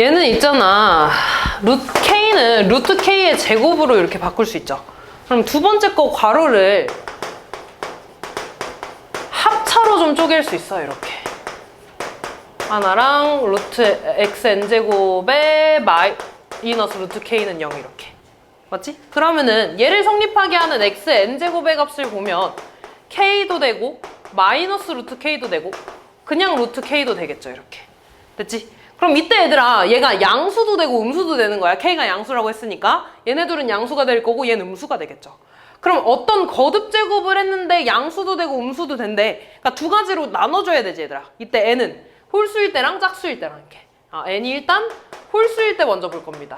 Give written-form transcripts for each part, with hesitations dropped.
얘는 있잖아. K는 루트 K의 제곱으로 이렇게 바꿀 수 있죠. 그럼 두 번째 거 괄호를 합차로 좀 쪼갤 수 있어. 이렇게 하나랑 루트 xn제곱에 마이너스 루트 K는 0 이렇게. 맞지? 그러면은 얘를 성립하게 하는 xn제곱의 값을 보면 K도 되고 마이너스 루트 K도 되고 그냥 루트 K도 되겠죠. 이렇게. 됐지? 그럼 이때 얘들아 얘가 양수도 되고 음수도 되는 거야. K가 양수라고 했으니까 얘네들은 양수가 될 거고 얘는 음수가 되겠죠. 그럼 어떤 거듭 제곱을 했는데 양수도 되고 음수도 된대. 그러니까 두 가지로 나눠줘야 되지 얘들아. 이때 n은 홀수일 때랑 짝수일 때랑 이렇게. n이 일단 홀수일 때 먼저 볼 겁니다.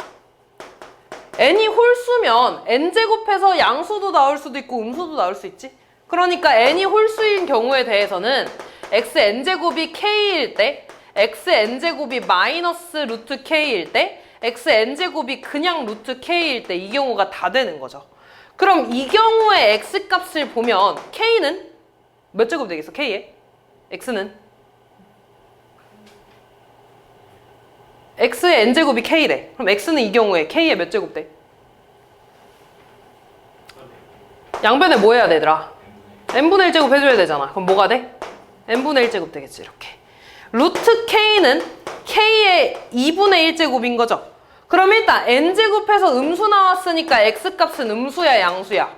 n이 홀수면 n제곱해서 양수도 나올 수도 있고 음수도 나올 수 있지. 그러니까 n이 홀수인 경우에 대해서는 xn제곱이 k일 때 xn제곱이 마이너스 루트 k일 때 xn제곱이 그냥 루트 k일 때 이 경우가 다 되는 거죠. 그럼 이 경우에 x값을 보면 k는 몇 제곱 되겠어? k에? x는? x의 n제곱이 k래. 그럼 x는 이 경우에 k의 몇 제곱 돼? 양변에 뭐 해야 되더라? n분의 1제곱 해줘야 되잖아. 그럼 뭐가 돼? n분의 1제곱 되겠지. 이렇게. 루트 k는 k의 2분의 1제곱인 거죠. 그럼 일단 n제곱해서 음수 나왔으니까 x값은 음수야 양수야?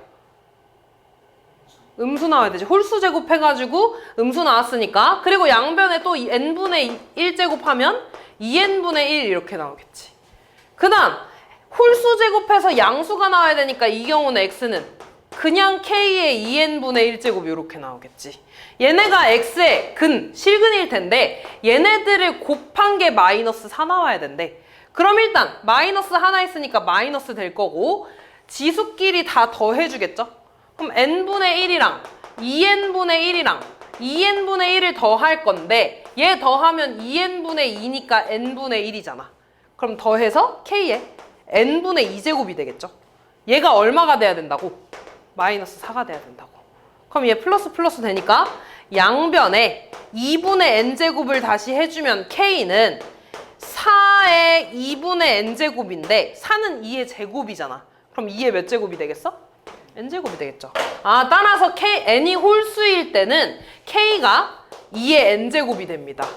음수 나와야 되지. 홀수 제곱해가지고 음수 나왔으니까. 그리고 양변에 또 n분의 1제곱하면 2n분의 1 이렇게 나오겠지. 그 다음 홀수 제곱해서 양수가 나와야 되니까 이 경우는 x는 그냥 k의 2n분의 1제곱 이렇게 나오겠지. 얘네가 x의 실근일 텐데 얘네들을 곱한 게 마이너스 4 나와야 된대. 그럼 일단 마이너스 하나 있으니까 마이너스 될 거고 지수끼리 다 더해주겠죠? 그럼 n분의 1이랑 2n분의 1이랑 2n분의 1을 더할 건데 얘 더하면 2n분의 2니까 n분의 1이잖아. 그럼 더해서 k에 n분의 2제곱이 되겠죠? 얘가 얼마가 돼야 된다고? 마이너스 4가 돼야 된다고. 그럼 얘 플러스 플러스 되니까 양변에 2분의 n제곱을 다시 해주면 k는 4의 2분의 n제곱인데 4는 2의 제곱이잖아. 그럼 2의 몇 제곱이 되겠어? n제곱이 되겠죠. 따라서 n이 홀수일 때는 k가 2의 n제곱이 됩니다.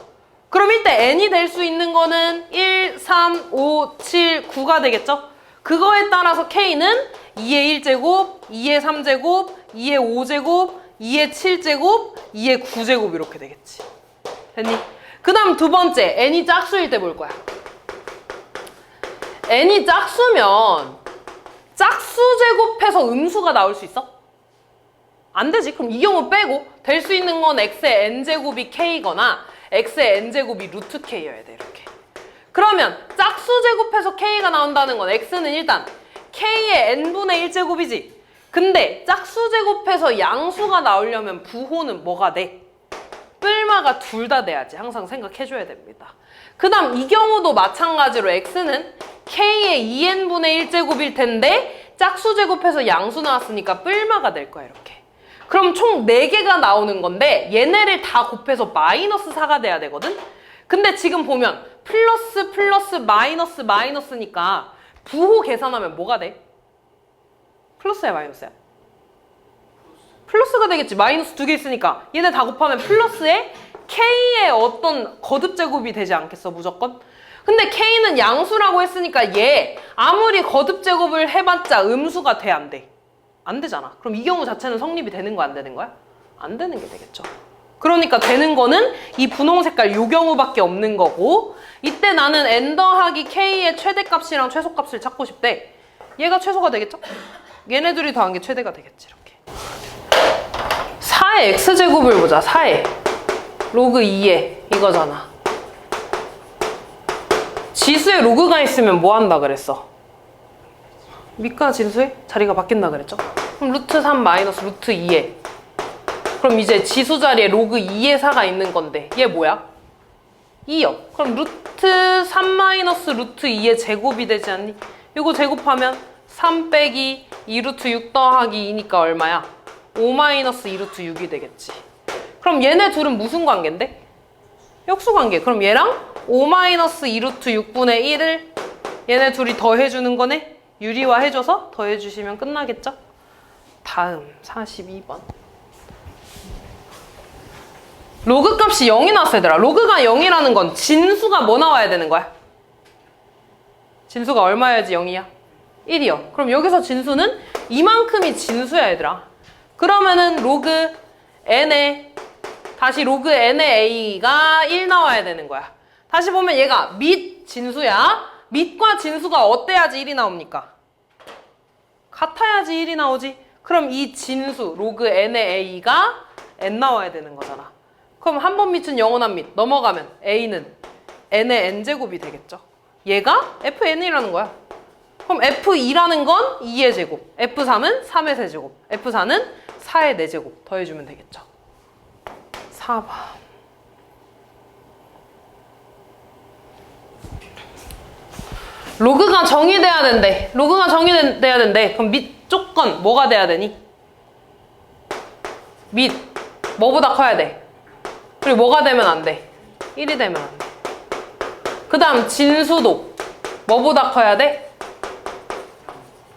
그럼 이때 n이 될 수 있는 거는 1, 3, 5, 7, 9가 되겠죠? 그거에 따라서 k는 2의 1제곱, 2의 3제곱, 2의 5제곱, 2의 7제곱, 2의 9제곱 이렇게 되겠지. 됐니? 그 다음 두 번째, n이 짝수일 때 볼 거야. n이 짝수면 짝수 제곱해서 음수가 나올 수 있어? 안 되지. 그럼 이 경우 빼고 될 수 있는 건 x의 n제곱이 k거나 x의 n제곱이 루트 k여야 돼. 이렇게. 그러면 짝수 제곱해서 k가 나온다는 건 x는 일단 k의 n분의 1제곱이지. 근데 짝수 제곱해서 양수가 나오려면 부호는 뭐가 돼? 뿔마가 둘 다 돼야지. 항상 생각해줘야 됩니다. 그 다음 이 경우도 마찬가지로 x는 k의 2n분의 1제곱일 텐데 짝수 제곱해서 양수 나왔으니까 뿔마가 될 거야. 이렇게. 그럼 총 4개가 나오는 건데 얘네를 다 곱해서 마이너스 4가 돼야 되거든? 근데 지금 보면 플러스 플러스 마이너스 마이너스니까 부호 계산하면 뭐가 돼? 플러스야 마이너스야? 플러스가 되겠지. 마이너스 2개 있으니까 얘네 다 곱하면 플러스에 k의 어떤 거듭 제곱이 되지 않겠어 무조건? 근데 k는 양수라고 했으니까 얘 아무리 거듭 제곱을 해봤자 음수가 돼 안 돼? 안 되잖아. 그럼 이 경우 자체는 성립이 되는 거야 안 되는 거야? 안 되는 게 되겠죠. 그러니까 되는 거는 이 분홍 색깔 요 경우밖에 없는 거고 이때 나는 n 더하기 k의 최대값이랑 최소값을 찾고 싶대. 얘가 최소가 되겠죠? 얘네들이 더한 게 최대가 되겠지. 이렇게 4의 x제곱을 보자. 4의 로그 2에 이거잖아. 지수에 로그가 있으면 뭐 한다 그랬어? 밑과 진수에 자리가 바뀐다 그랬죠? 그럼 루트 3 마이너스 루트 2에 그럼 이제 지수 자리에 로그 2의 4가 있는 건데 얘 뭐야? 2요. 그럼 루트 3 마이너스 루트 2의 제곱이 되지 않니? 이거 제곱하면 3 빼기 2루트 6 더하기 2니까 얼마야? 5 마이너스 2루트 6이 되겠지. 그럼 얘네 둘은 무슨 관계인데? 역수관계. 그럼 얘랑 5-2 루트 6분의 1을 얘네 둘이 더해주는 거네. 유리화해줘서 더해주시면 끝나겠죠? 다음 42번. 로그 값이 0이 나왔어 얘들아. 로그가 0이라는 건 진수가 뭐 나와야 되는 거야? 진수가 얼마여야지 0이야? 1이요. 그럼 여기서 진수는 이만큼이 진수야 얘들아. 그러면은 로그 n에 다시 로그 n의 a가 1 나와야 되는 거야. 다시 보면 얘가 밑 진수야. 밑과 진수가 어때야지 1이 나옵니까? 같아야지 1이 나오지. 그럼 이 진수 로그 n의 a가 n 나와야 되는 거잖아. 그럼 한 번 밑은 영원한 밑 넘어가면 a는 n의 n제곱이 되겠죠. 얘가 fn이라는 거야. 그럼 f2라는 건 2의 제곱, f3은 3의 세제곱, f4는 4의 4제곱 더해주면 되겠죠. 4번. 로그가 정의돼야 된대. 로그가 정의돼야 된대. 그럼 밑 조건 뭐가 돼야 되니? 밑 뭐보다 커야 돼? 그리고 뭐가 되면 안 돼? 1이 되면 안 돼. 그 다음 진수도 뭐보다 커야 돼?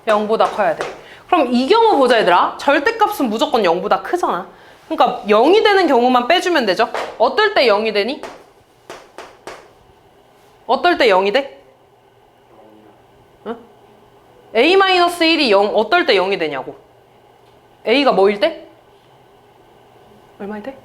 0보다 커야 돼. 그럼 이 경우 보자 얘들아. 절대값은 무조건 0보다 크잖아. 그러니까 0이 되는 경우만 빼주면 되죠. 어떨 때 0이 되니? 어떨 때 0이 돼? 응? a-1이 0 어떨 때 0이 되냐고. a가 뭐일 때? 얼마일 때?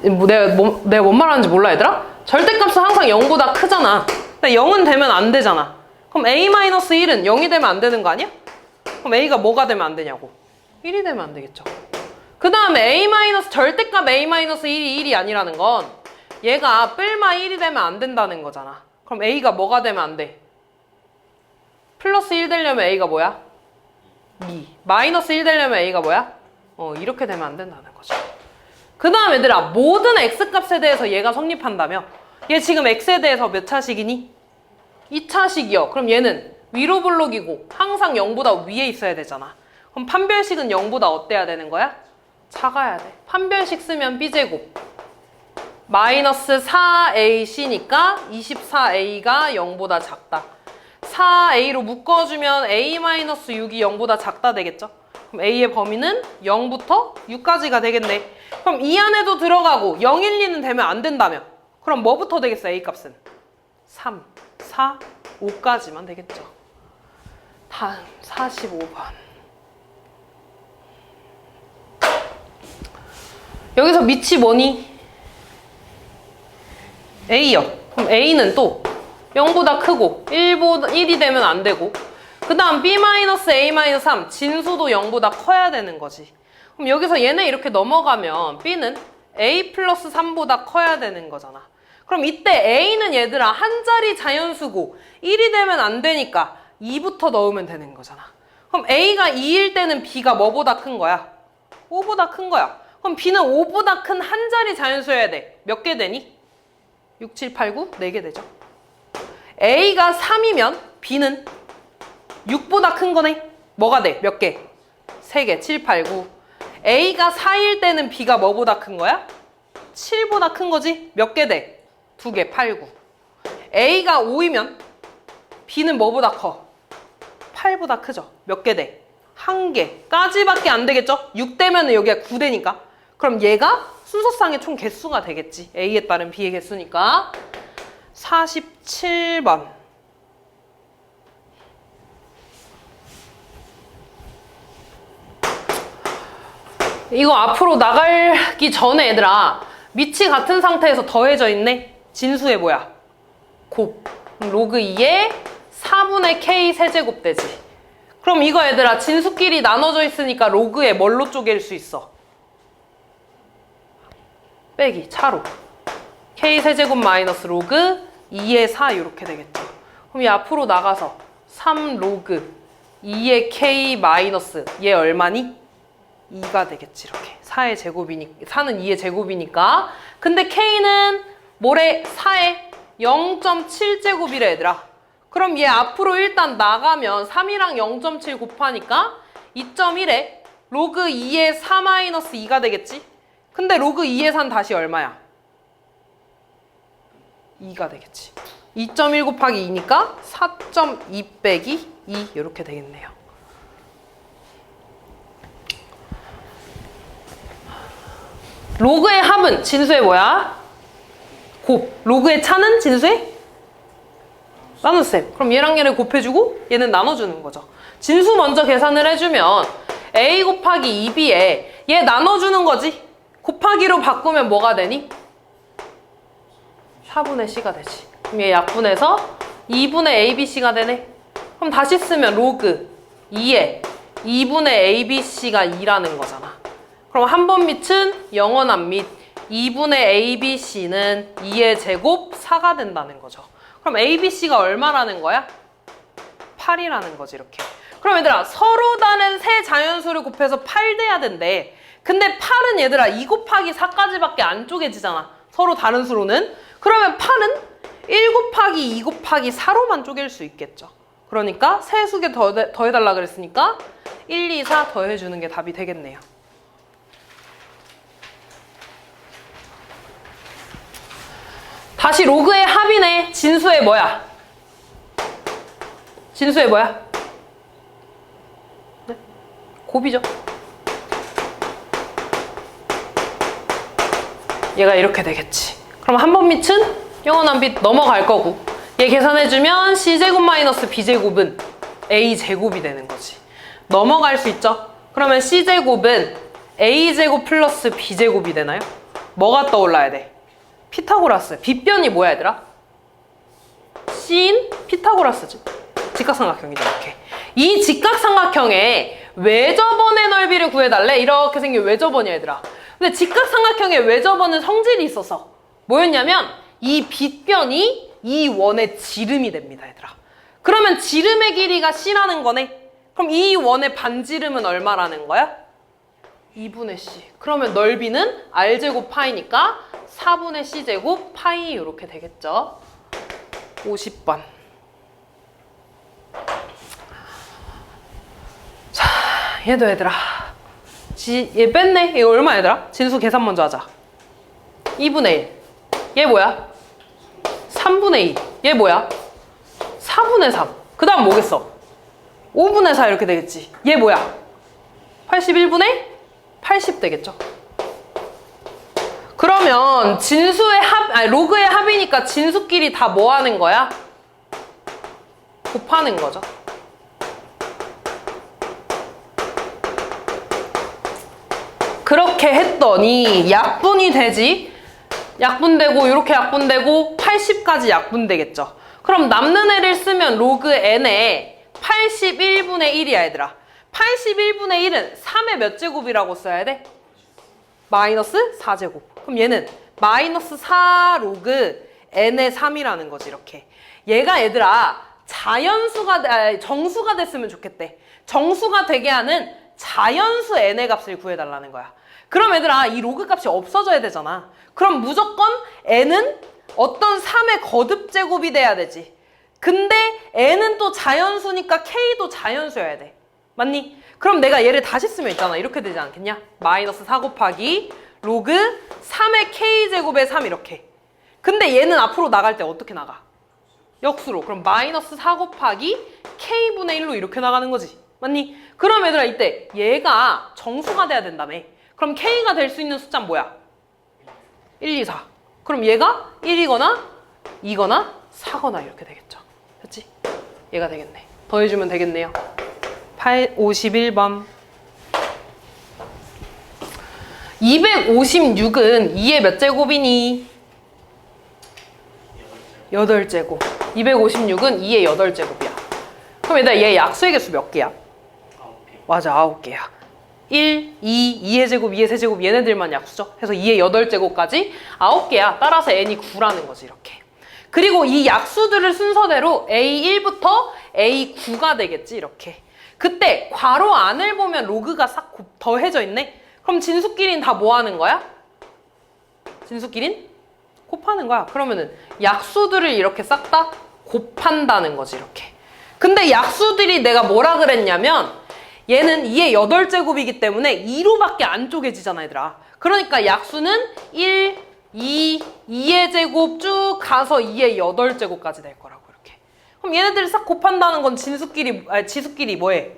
내가 뭔 말하는지 몰라 얘들아? 절대값은 항상 0보다 크잖아. 근데 0은 되면 안 되잖아. 그럼 a-1은 0이 되면 안 되는 거 아니야? 그럼 a가 뭐가 되면 안 되냐고. 1이 되면 안 되겠죠. 그 다음에 절대값 a-1이 1이 아니라는 건 얘가 뿔마 1이 되면 안 된다는 거잖아. 그럼 a가 뭐가 되면 안 돼? 플러스 1 되려면 a가 뭐야? 2. 마이너스 1 되려면 a가 뭐야? 이렇게 되면 안 된다는 거죠. 그 다음 얘들아, 모든 x값에 대해서 얘가 성립한다며. 얘 지금 x에 대해서 몇 차식이니? 2차식이요. 그럼 얘는 위로 블록이고 항상 0보다 위에 있어야 되잖아. 그럼 판별식은 0보다 어때야 되는 거야? 작아야 돼. 판별식 쓰면 b제곱 마이너스 4ac니까 24a가 0보다 작다. 4a로 묶어주면 a-6이 0보다 작다 되겠죠? 그럼 a의 범위는 0부터 6까지가 되겠네. 그럼 이 안에도 들어가고 0, 1, 2는 되면 안 된다며. 그럼 뭐부터 되겠어? a값은 3, 4, 5까지만 되겠죠. 다음 45번. 여기서 밑이 뭐니? a요. 그럼 a는 또 0보다 크고 1이 되면 안 되고, 그 다음 b-a-3 진수도 0보다 커야 되는 거지. 그럼 여기서 얘네 이렇게 넘어가면 b는 a 플러스 3보다 커야 되는 거잖아. 그럼 이때 a는 얘들아 한 자리 자연수고 1이 되면 안 되니까 2부터 넣으면 되는 거잖아. 그럼 a가 2일 때는 b가 뭐보다 큰 거야? 5보다 큰 거야. 그럼 b는 5보다 큰 한 자리 자연수여야 돼. 몇 개 되니? 6, 7, 8, 9? 4개 되죠. a가 3이면 b는 6보다 큰 거네. 뭐가 돼? 몇 개? 3개. 7, 8, 9. a가 4일 때는 b가 뭐보다 큰 거야? 7보다 큰 거지? 몇 개 돼? 2개. 8, 9. a가 5이면 b는 뭐보다 커? 8보다 크죠? 몇 개 돼? 1개까지밖에 안 되겠죠? 6 되면 여기가 9 되니까. 그럼 얘가 순서상의 총 개수가 되겠지. a에 따른 b의 개수니까. 47번. 이거 앞으로 나가기 전에 얘들아 밑이 같은 상태에서 더해져 있네. 진수의 뭐야? 곱. 로그 2에 4분의 k 세제곱 되지. 그럼 이거 얘들아 진수끼리 나눠져 있으니까 로그에 뭘로 쪼갤 수 있어? 빼기 차로. k 세제곱 마이너스 로그 2의 4 이렇게 되겠죠. 그럼 얘 앞으로 나가서 3 로그 2의 k 마이너스 얘 얼마니? 2가 되겠지. 이렇게 4의 제곱이니까 4는 2의 제곱이니까. 근데 k는 뭐래? 4의 0.7제곱이래 얘들아. 그럼 얘 앞으로 일단 나가면 3이랑 0.7 곱하니까 2.1에 로그 2의 4 마이너스 2가 되겠지. 근데 로그 2의 산 다시 얼마야? 2가 되겠지. 2.1 곱하기 2니까 4.2 빼기 2 이렇게 되겠네요. 로그의 합은 진수의 뭐야? 곱. 로그의 차는 진수의 나눗셈. 그럼 얘랑 얘를 곱해주고 얘는 나눠주는 거죠. 진수 먼저 계산을 해주면 a 곱하기 2b에 얘 나눠주는 거지. 곱하기로 바꾸면 뭐가 되니? 4분의 c가 되지. 그럼 얘 약분해서 2분의 abc가 되네. 그럼 다시 쓰면 로그 2에 2분의 abc가 2라는 거잖아. 그럼 한 번 밑은 영원한 밑 2분의 abc는 2의 제곱 4가 된다는 거죠. 그럼 abc가 얼마라는 거야? 8이라는 거지 이렇게. 그럼 얘들아 서로 다른 세 자연수를 곱해서 8 돼야 된대. 근데 8은 얘들아 2 곱하기 4까지밖에 안 쪼개지잖아. 서로 다른 수로는. 그러면 8은 1 곱하기 2 곱하기 4로만 쪼갤 수 있겠죠. 그러니까 세 수개 더해달라 그랬으니까 1, 2, 4 더해주는 게 답이 되겠네요. 다시 로그의 합이네. 진수의 뭐야? 진수의 뭐야? 네? 곱이죠. 얘가 이렇게 되겠지. 그럼 한 번 밑은 영원한 빛 넘어갈 거고 얘 계산해주면 c제곱 마이너스 b제곱은 a제곱이 되는 거지. 넘어갈 수 있죠? 그러면 c제곱은 a제곱 플러스 b제곱이 되나요? 뭐가 떠올라야 돼? 피타고라스. 빗변이 뭐야 얘들아? C인 피타고라스지. 직각삼각형이죠 이렇게. 이 직각삼각형의 외접원의 넓이를 구해달래. 이렇게 생긴 외접원이야 얘들아. 근데 직각삼각형의 외접원은 성질이 있어서 뭐였냐면 이 빗변이 이 원의 지름이 됩니다 얘들아. 그러면 지름의 길이가 C라는 거네. 그럼 이 원의 반지름은 얼마라는 거야? 2분의 C. 그러면 넓이는 R제곱 파이니까 4분의 C제곱 파이 이렇게 되겠죠. 50번. 자, 얘도 얘들아. 얘 뺐네. 이거 얼마 얘들아? 진수 계산 먼저 하자. 2분의 1. 얘 뭐야? 3분의 2. 얘 뭐야? 4분의 3. 그 다음 뭐겠어? 5분의 4 이렇게 되겠지. 얘 뭐야? 81분의 80 되겠죠. 그러면 진수의 로그의 합이니까 진수끼리 다 뭐 하는 거야? 곱하는 거죠. 그렇게 했더니 약분이 되지. 약분되고 이렇게 약분되고 80까지 약분되겠죠. 그럼 남는 애를 쓰면 로그 n에 81분의 1이야 얘들아. 81분의 1은 3의 몇 제곱이라고 써야 돼? 마이너스 4제곱. 그럼 얘는 마이너스 4 로그 n의 3이라는 거지 이렇게. 얘가 얘들아 정수가 됐으면 좋겠대. 정수가 되게 하는 자연수 n의 값을 구해달라는 거야. 그럼 얘들아 이 로그 값이 없어져야 되잖아. 그럼 무조건 n은 어떤 3의 거듭제곱이 돼야 되지. 근데 n은 또 자연수니까 k도 자연수여야 돼. 맞니? 그럼 내가 얘를 다시 쓰면 있잖아. 이렇게 되지 않겠냐? 마이너스 4 곱하기 로그 3의 k제곱의 3 이렇게. 근데 얘는 앞으로 나갈 때 어떻게 나가? 역수로. 그럼 마이너스 4 곱하기 k분의 1로 이렇게 나가는 거지. 맞니? 그럼 얘들아 이때 얘가 정수가 돼야 된다며. 그럼 k가 될 수 있는 숫자는 뭐야? 1, 2, 4. 그럼 얘가 1이거나 2거나 4거나 이렇게 되겠죠. 됐지? 얘가 되겠네. 더해주면 되겠네요. 51번. 256은 2의 몇 제곱이니? 8제곱. 256은 2의 8제곱이야. 그럼 얘들아 얘 약수의 개수 몇 개야? 9개. 맞아, 9개야. 1, 2, 2의 제곱, 2의 세제곱 얘네들만 약수죠. 그래서 2의 8제곱까지 9개야. 따라서 n이 9라는 거지 이렇게. 그리고 이 약수들을 순서대로 A1부터 A9가 되겠지 이렇게. 그때 괄호 안을 보면 로그가 싹 더해져 있네. 그럼 진수끼리는 다 뭐 하는 거야? 진수끼리는 곱하는 거야. 그러면은 약수들을 이렇게 싹 다 곱한다는 거지 이렇게. 근데 약수들이 내가 뭐라 그랬냐면 얘는 2의 8제곱이기 때문에 2로밖에 안 쪼개지잖아 얘들아. 그러니까 약수는 1, 2, 2의 제곱 쭉 가서 2의 8제곱까지 될 거라고 이렇게. 그럼 얘네들을 싹 곱한다는 건 지수끼리 뭐해?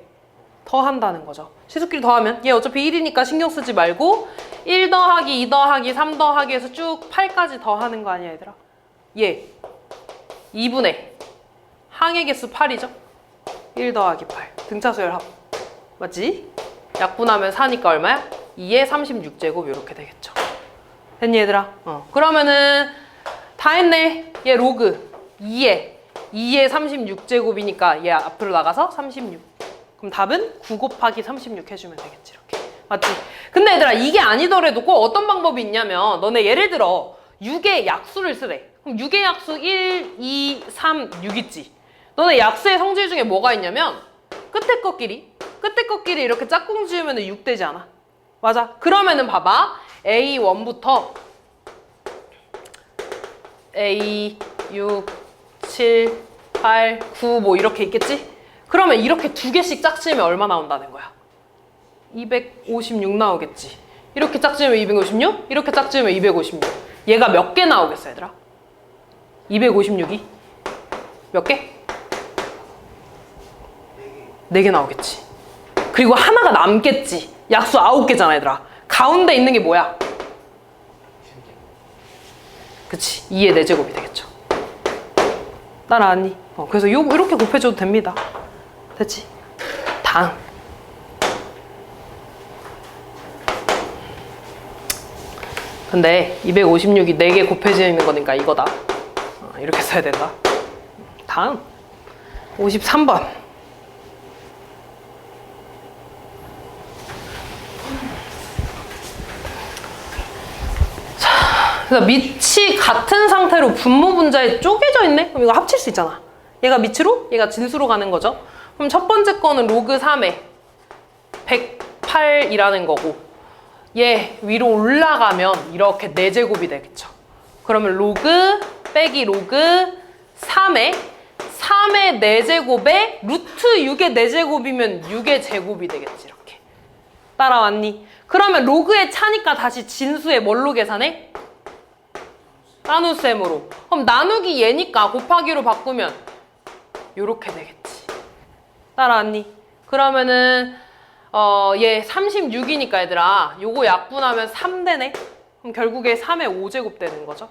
더한다는 거죠. 지수끼리 더하면 얘 어차피 1이니까 신경 쓰지 말고 1 더하기 2 더하기 3 더하기 해서 쭉 8까지 더하는 거 아니야 얘들아? 얘 2분의 항의 개수 8이죠? 1 더하기 8 등차수열 합 맞지? 약분하면 4니까 얼마야? 2의 36제곱 이렇게 되겠죠. 됐니 얘들아? 그러면은 다 했네. 얘 로그 2의 36제곱이니까 얘 앞으로 나가서 36. 그럼 답은 9 곱하기 36 해주면 되겠지 이렇게. 맞지? 근데 얘들아 이게 아니더라도 꼭 어떤 방법이 있냐면 너네 예를 들어 6의 약수를 쓰래. 그럼 6의 약수 1, 2, 3, 6 있지? 너네 약수의 성질 중에 뭐가 있냐면 끝에 것끼리 이렇게 짝꿍 지으면 6 되지 않아? 맞아. 그러면은 봐봐. A1부터 A, 6, 7, 8, 9 뭐 이렇게 있겠지? 그러면 이렇게 2개씩 짝지으면 얼마 나온다는 거야? 256 나오겠지. 이렇게 짝지으면 256? 이렇게 짝지으면 256. 얘가 몇 개 나오겠어 얘들아? 256이? 몇 개? 4개 나오겠지. 그리고 하나가 남겠지. 약수 9개잖아 얘들아. 가운데 있는 게 뭐야? 그치. 2의 4제곱이 되겠죠. 따라하니? 그래서 이렇게 곱해줘도 됩니다. 됐지? 다음. 근데 256이 4개 곱해져 있는 거니까 이거다. 이렇게 써야 된다. 다음. 53번. 그래서 밑이 같은 상태로 분모 분자에 쪼개져 있네? 그럼 이거 합칠 수 있잖아. 얘가 밑으로, 얘가 진수로 가는 거죠. 그럼 첫 번째 거는 로그 3에 108이라는 거고 얘 위로 올라가면 이렇게 4제곱이 되겠죠. 그러면 로그 빼기 로그 3의 4제곱에 루트 6의 4제곱이면 6의 제곱이 되겠지. 이렇게. 따라왔니? 그러면 로그의 차니까 다시 진수의 뭘로 계산해? 나눗셈으로. 그럼 나누기 얘니까 곱하기로 바꾸면 요렇게 되겠지. 따라왔니? 그러면은 얘 36이니까 얘들아 요거 약분하면 3 되네. 그럼 결국에 3의 5제곱 되는 거죠.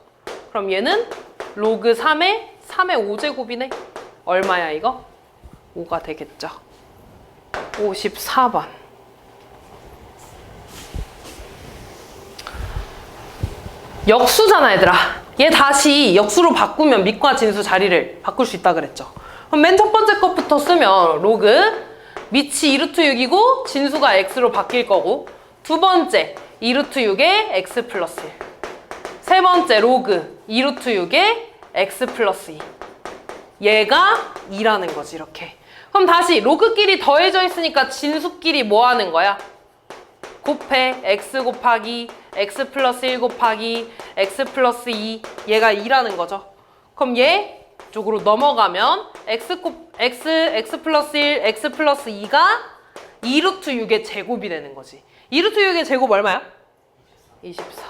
그럼 얘는 로그 3의 5제곱이네. 얼마야 이거? 5가 되겠죠. 54번. 역수잖아 얘들아. 얘 다시 역수로 바꾸면 밑과 진수 자리를 바꿀 수 있다 그랬죠. 그럼 맨 첫 번째 것부터 쓰면 로그 밑이 2루트 6이고 진수가 x로 바뀔 거고 두 번째 2루트 6에 x 플러스 1 세 번째 로그 2루트 6에 x 플러스 2 얘가 2라는 거지 이렇게. 그럼 다시 로그끼리 더해져 있으니까 진수끼리 뭐 하는 거야? 곱해 x 곱하기 x 플러스 1 곱하기 x 플러스 2 얘가 2라는 거죠. 그럼 얘 쪽으로 넘어가면 x 플러스 1 x 플러스 2가 2루트 6의 제곱이 되는 거지. 2루트 6의 제곱 얼마야? 24.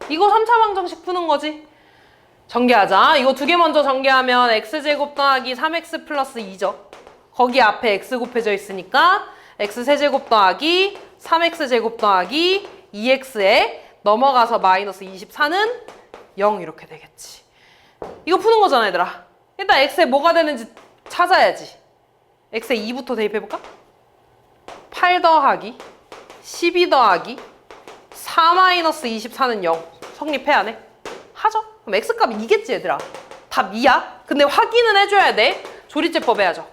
이거 3차 방정식 푸는 거지. 전개하자. 이거 2개 먼저 전개하면 x제곱 더하기 3x 플러스 2죠. 거기 앞에 x 곱해져 있으니까 x 세제곱 더하기 3x제곱 더하기 2x에 넘어가서 마이너스 24는 0 이렇게 되겠지. 이거 푸는 거잖아 얘들아. 일단 x에 뭐가 되는지 찾아야지. x에 2부터 대입해볼까? 8 더하기 12 더하기 4 마이너스 24는 0 성립해 안 해? 하죠? 그럼 x값이 2겠지 얘들아. 답 2야. 근데 확인은 해줘야 돼. 조리제법 해야죠.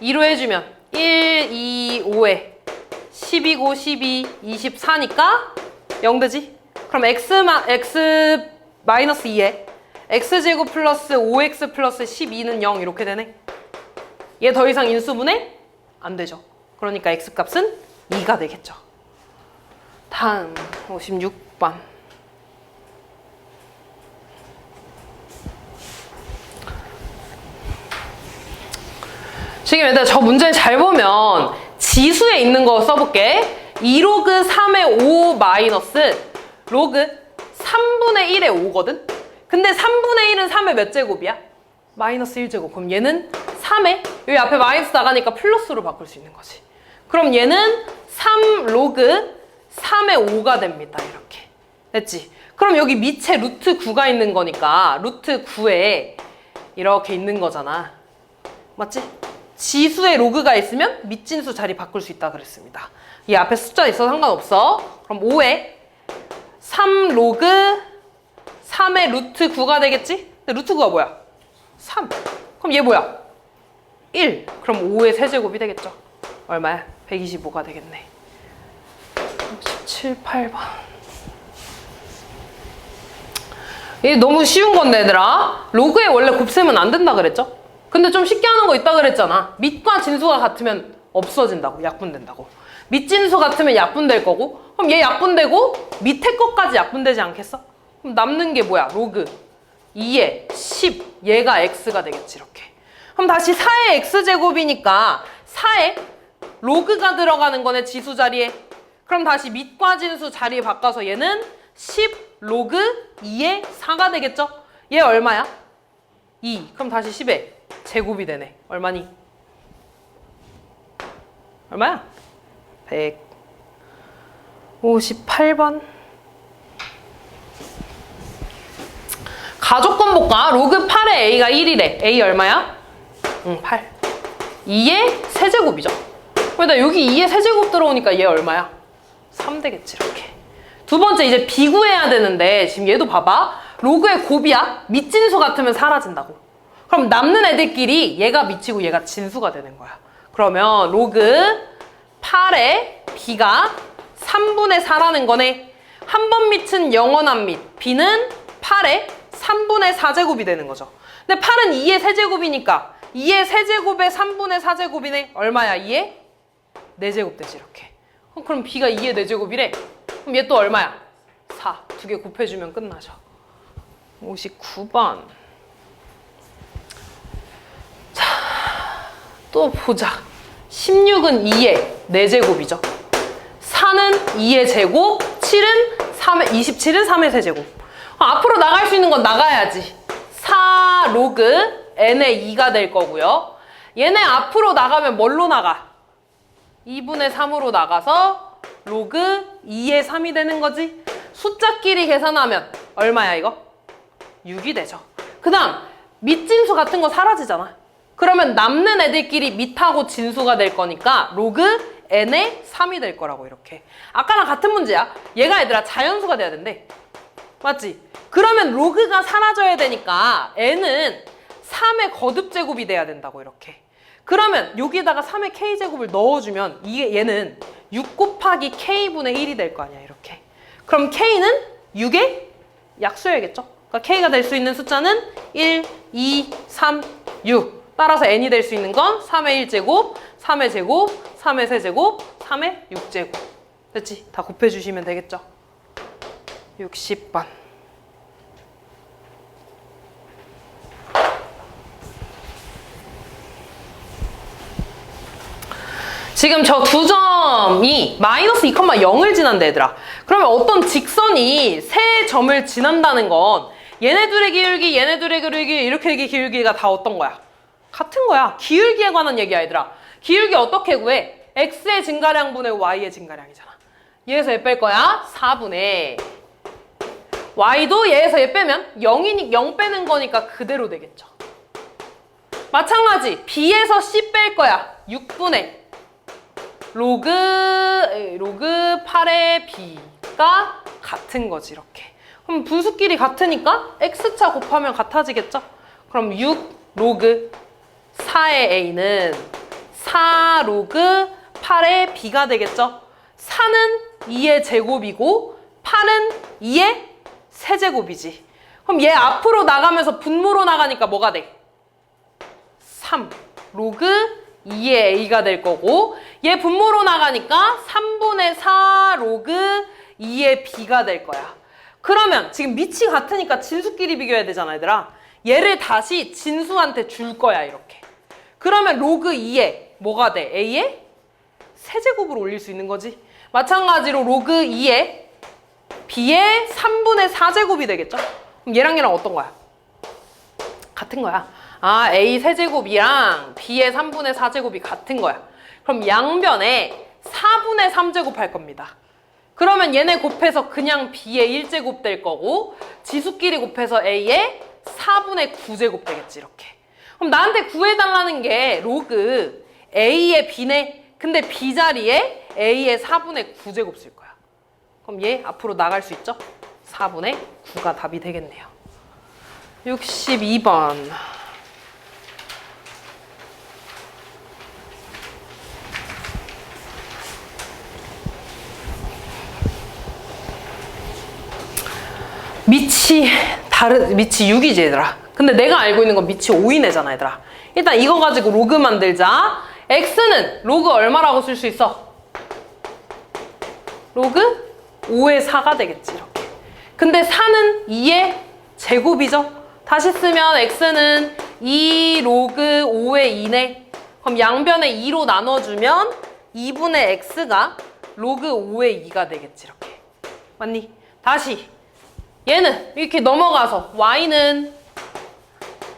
2로 해주면 1, 2, 5에 12고 12, 24니까 0 되지? 그럼 x 마이너스 2에 x제곱 플러스 5x 플러스 12는 0 이렇게 되네. 얘 더 이상 인수분해? 안 되죠. 그러니까 x값은 2가 되겠죠. 다음 56번. 지금 얘들아 저 문제 잘 보면 지수에 있는 거 써볼게. 2로그 3의 5 마이너스 로그 3분의 1의 5거든? 근데 3분의 1은 3의 몇 제곱이야? 마이너스 1제곱. 그럼 얘는 3에 여기 앞에 마이너스 나가니까 플러스로 바꿀 수 있는 거지. 그럼 얘는 3 로그 3의 5가 됩니다. 이렇게. 됐지? 그럼 여기 밑에 루트 9가 있는 거니까 루트 9에 이렇게 있는 거잖아. 맞지? 지수에 로그가 있으면 밑진수 자리 바꿀 수 있다 그랬습니다. 이 앞에 숫자 있어도 상관없어. 그럼 5에 3 로그 3의 루트 9가 되겠지? 근데 루트 9가 뭐야? 3. 그럼 얘 뭐야? 1. 그럼 5의 세제곱이 되겠죠? 얼마야? 125가 되겠네. 17, 8번. 이게 너무 쉬운 건데 얘들아. 로그에 원래 곱셈은 안 된다 그랬죠? 근데 좀 쉽게 하는 거 있다 그랬잖아. 밑과 진수가 같으면 없어진다고, 약분된다고. 밑진수 같으면 약분될 거고, 그럼 얘 약분되고 밑에 것까지 약분되지 않겠어? 그럼 남는 게 뭐야? 로그 2에 10, 얘가 x가 되겠지. 이렇게. 그럼 다시 4의 x제곱이니까 4에 로그가 들어가는 거네, 지수 자리에. 그럼 다시 밑과 진수 자리에 바꿔서 얘는 10 로그 2의 4가 되겠죠? 얘 얼마야? 2. 그럼 다시 10에 제곱이 되네. 얼마니? 얼마야? 158번. 가족권 볼까? 로그 8에 a가 1이래. a 얼마야? 8. 2의 세제곱이죠. 그러다 여기 2의 세제곱 들어오니까 얘 얼마야? 3 되겠지. 이렇게. 두 번째 이제 비구해야 되는데 지금 얘도 봐봐. 로그의 곱이야. 밑진수 같으면 사라진다고. 그럼 남는 애들끼리 얘가 밑이고 얘가 진수가 되는 거야. 그러면 로그 8에 b가 3분의 4라는 거네. 한 번 밑은 영원한 밑. b는 8에 3분의 4제곱이 되는 거죠. 근데 8은 2의 세제곱이니까 2의 세제곱에 3분의 4제곱이네. 얼마야? 2의 4제곱 되지. 이렇게. 그럼 b가 2의 4제곱이래. 그럼 얘 또 얼마야? 4. 두 개 곱해주면 끝나죠. 59번. 자, 또 보자. 16은 2의 4제곱이죠. 4는 2의 제곱, 27은 3의 세제곱. 앞으로 나갈 수 있는 건 나가야지. 4 로그 n의 2가 될 거고요. 얘네 앞으로 나가면 뭘로 나가? 2분의 3으로 나가서 로그 2의 3이 되는 거지. 숫자끼리 계산하면 얼마야 이거? 6이 되죠. 그 다음 밑진수 같은 거 사라지잖아. 그러면 남는 애들끼리 밑하고 진수가 될 거니까 로그 n의 3이 될 거라고. 이렇게. 아까랑 같은 문제야. 얘가 얘들아 자연수가 돼야 된대. 맞지? 그러면 로그가 사라져야 되니까 n은 3의 거듭제곱이 돼야 된다고. 이렇게. 그러면 여기에다가 3의 k제곱을 넣어주면 얘는 6 곱하기 k분의 1이 될 거 아니야. 이렇게. 그럼 k는 6의 약수여야겠죠? 그러니까 k가 될 수 있는 숫자는 1, 2, 3, 6. 따라서 n이 될 수 있는 건 3의 1제곱, 3의 제곱, 3의 세제곱, 3의 6제곱. 됐지? 다 곱해주시면 되겠죠? 60번. 지금 저 두 점이 마이너스 2,0을 지난다 얘들아. 그러면 어떤 직선이 세 점을 지난다는 건 얘네 둘의 기울기, 얘네 둘의 기울기, 이렇게 기울기가 다 어떤 거야? 같은 거야. 기울기에 관한 얘기야 얘들아. 기울기 어떻게 구해? x의 증가량분의 y의 증가량이잖아. 얘에서 얘 뺄 거야? 4분의 y도 얘에서 얘 빼면 0 빼는 거니까 그대로 되겠죠. 마찬가지 b에서 c 뺄 거야. 6분의 로그 8의 b가 같은 거지. 이렇게. 그럼 분수끼리 같으니까 x차 곱하면 같아지겠죠? 그럼 6 로그 4의 a는 4 로그 8의 b가 되겠죠? 4는 2의 제곱이고 8은 2의 세제곱이지. 그럼 얘 앞으로 나가면서 분모로 나가니까 뭐가 돼? 3 로그 2의 a가 될 거고 얘 분모로 나가니까 3분의 4 로그 2의 b가 될 거야. 그러면 지금 밑이 같으니까 진수끼리 비교해야 되잖아 얘들아. 얘를 다시 진수한테 줄 거야 이렇게. 그러면 로그 2에 뭐가 돼? a의 세제곱으로 올릴 수 있는 거지. 마찬가지로 로그 2에 b의 3분의 4제곱이 되겠죠? 그럼 얘랑 얘랑 어떤 거야? 같은 거야. 아, a 세제곱이랑 b의 3분의 4제곱이 같은 거야. 그럼 양변에 4분의 3제곱 할 겁니다. 그러면 얘네 곱해서 그냥 b의 1제곱 될 거고 지수끼리 곱해서 a의 4분의 9제곱 되겠지, 이렇게. 그럼 나한테 구해달라는 게 로그 a의 b네. 근데 b 자리에 a의 4분의 9제곱 쓸 거야. 그럼 얘 앞으로 나갈 수 있죠? 4분의 9가 답이 되겠네요. 62번. 밑이 6이지 얘들아. 근데 내가 알고 있는 건 밑이 5인 애잖아 얘들아. 일단 이거 가지고 로그 만들자. x는 로그 얼마라고 쓸 수 있어? 로그 5의 4가 되겠지, 이렇게. 근데 4는 2의 제곱이죠. 다시 쓰면 x는 2 로그 5의 2네. 그럼 양변에 2로 나눠주면 2분의 x가 로그 5의 2가 되겠지, 이렇게. 맞니? 다시 얘는 이렇게 넘어가서 y는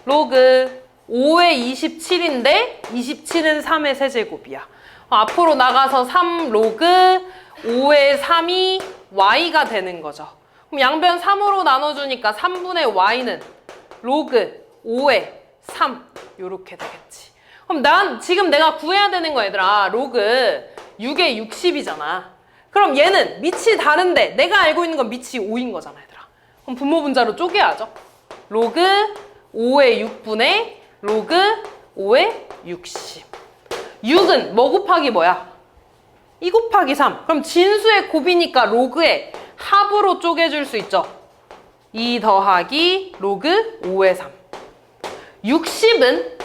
로그 5의 27인데 27은 3의 세제곱이야. 앞으로 나가서 3 로그 5의 3이 y가 되는 거죠. 그럼 양변 3으로 나눠주니까 3분의 y는 로그 5의 3 요렇게 되겠지. 그럼 지금 내가 구해야 되는 거 얘들아, 로그 6의 60이잖아. 그럼 얘는 밑이 다른데 내가 알고 있는 건 밑이 5인 거잖아 얘들아. 그럼 분모 분자로 쪼개야죠. 로그 5의 6분의 로그 5의 60. 6은 뭐 곱하기 뭐야? 2 곱하기 3. 그럼 진수의 곱이니까 로그의 합으로 쪼개줄 수 있죠. 2 더하기 로그 5의 3. 60은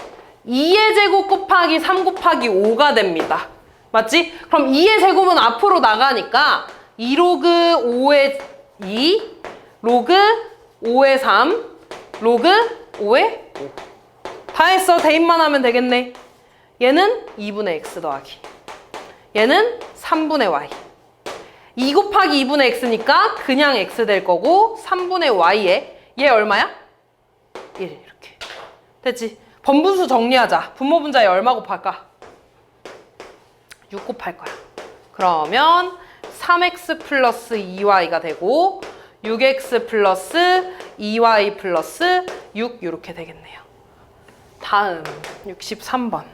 2의 제곱 곱하기 3 곱하기 5가 됩니다. 맞지? 그럼 2의 제곱은 앞으로 나가니까 2 로그 5의 2 로그 5의 3 로그 5의 5. 다 했어. 대입만 하면 되겠네. 얘는 2분의 x 더하기 얘는 3분의 y. 2 곱하기 2분의 x니까 그냥 x 될 거고 3분의 y에 얘 얼마야? 1 이렇게. 됐지? 번분수 정리하자. 분모 분자에 얼마 곱할까? 6 곱할 거야. 그러면 3x 플러스 2y가 되고 6x 플러스 2y 플러스 6 이렇게 되겠네요. 다음 63번.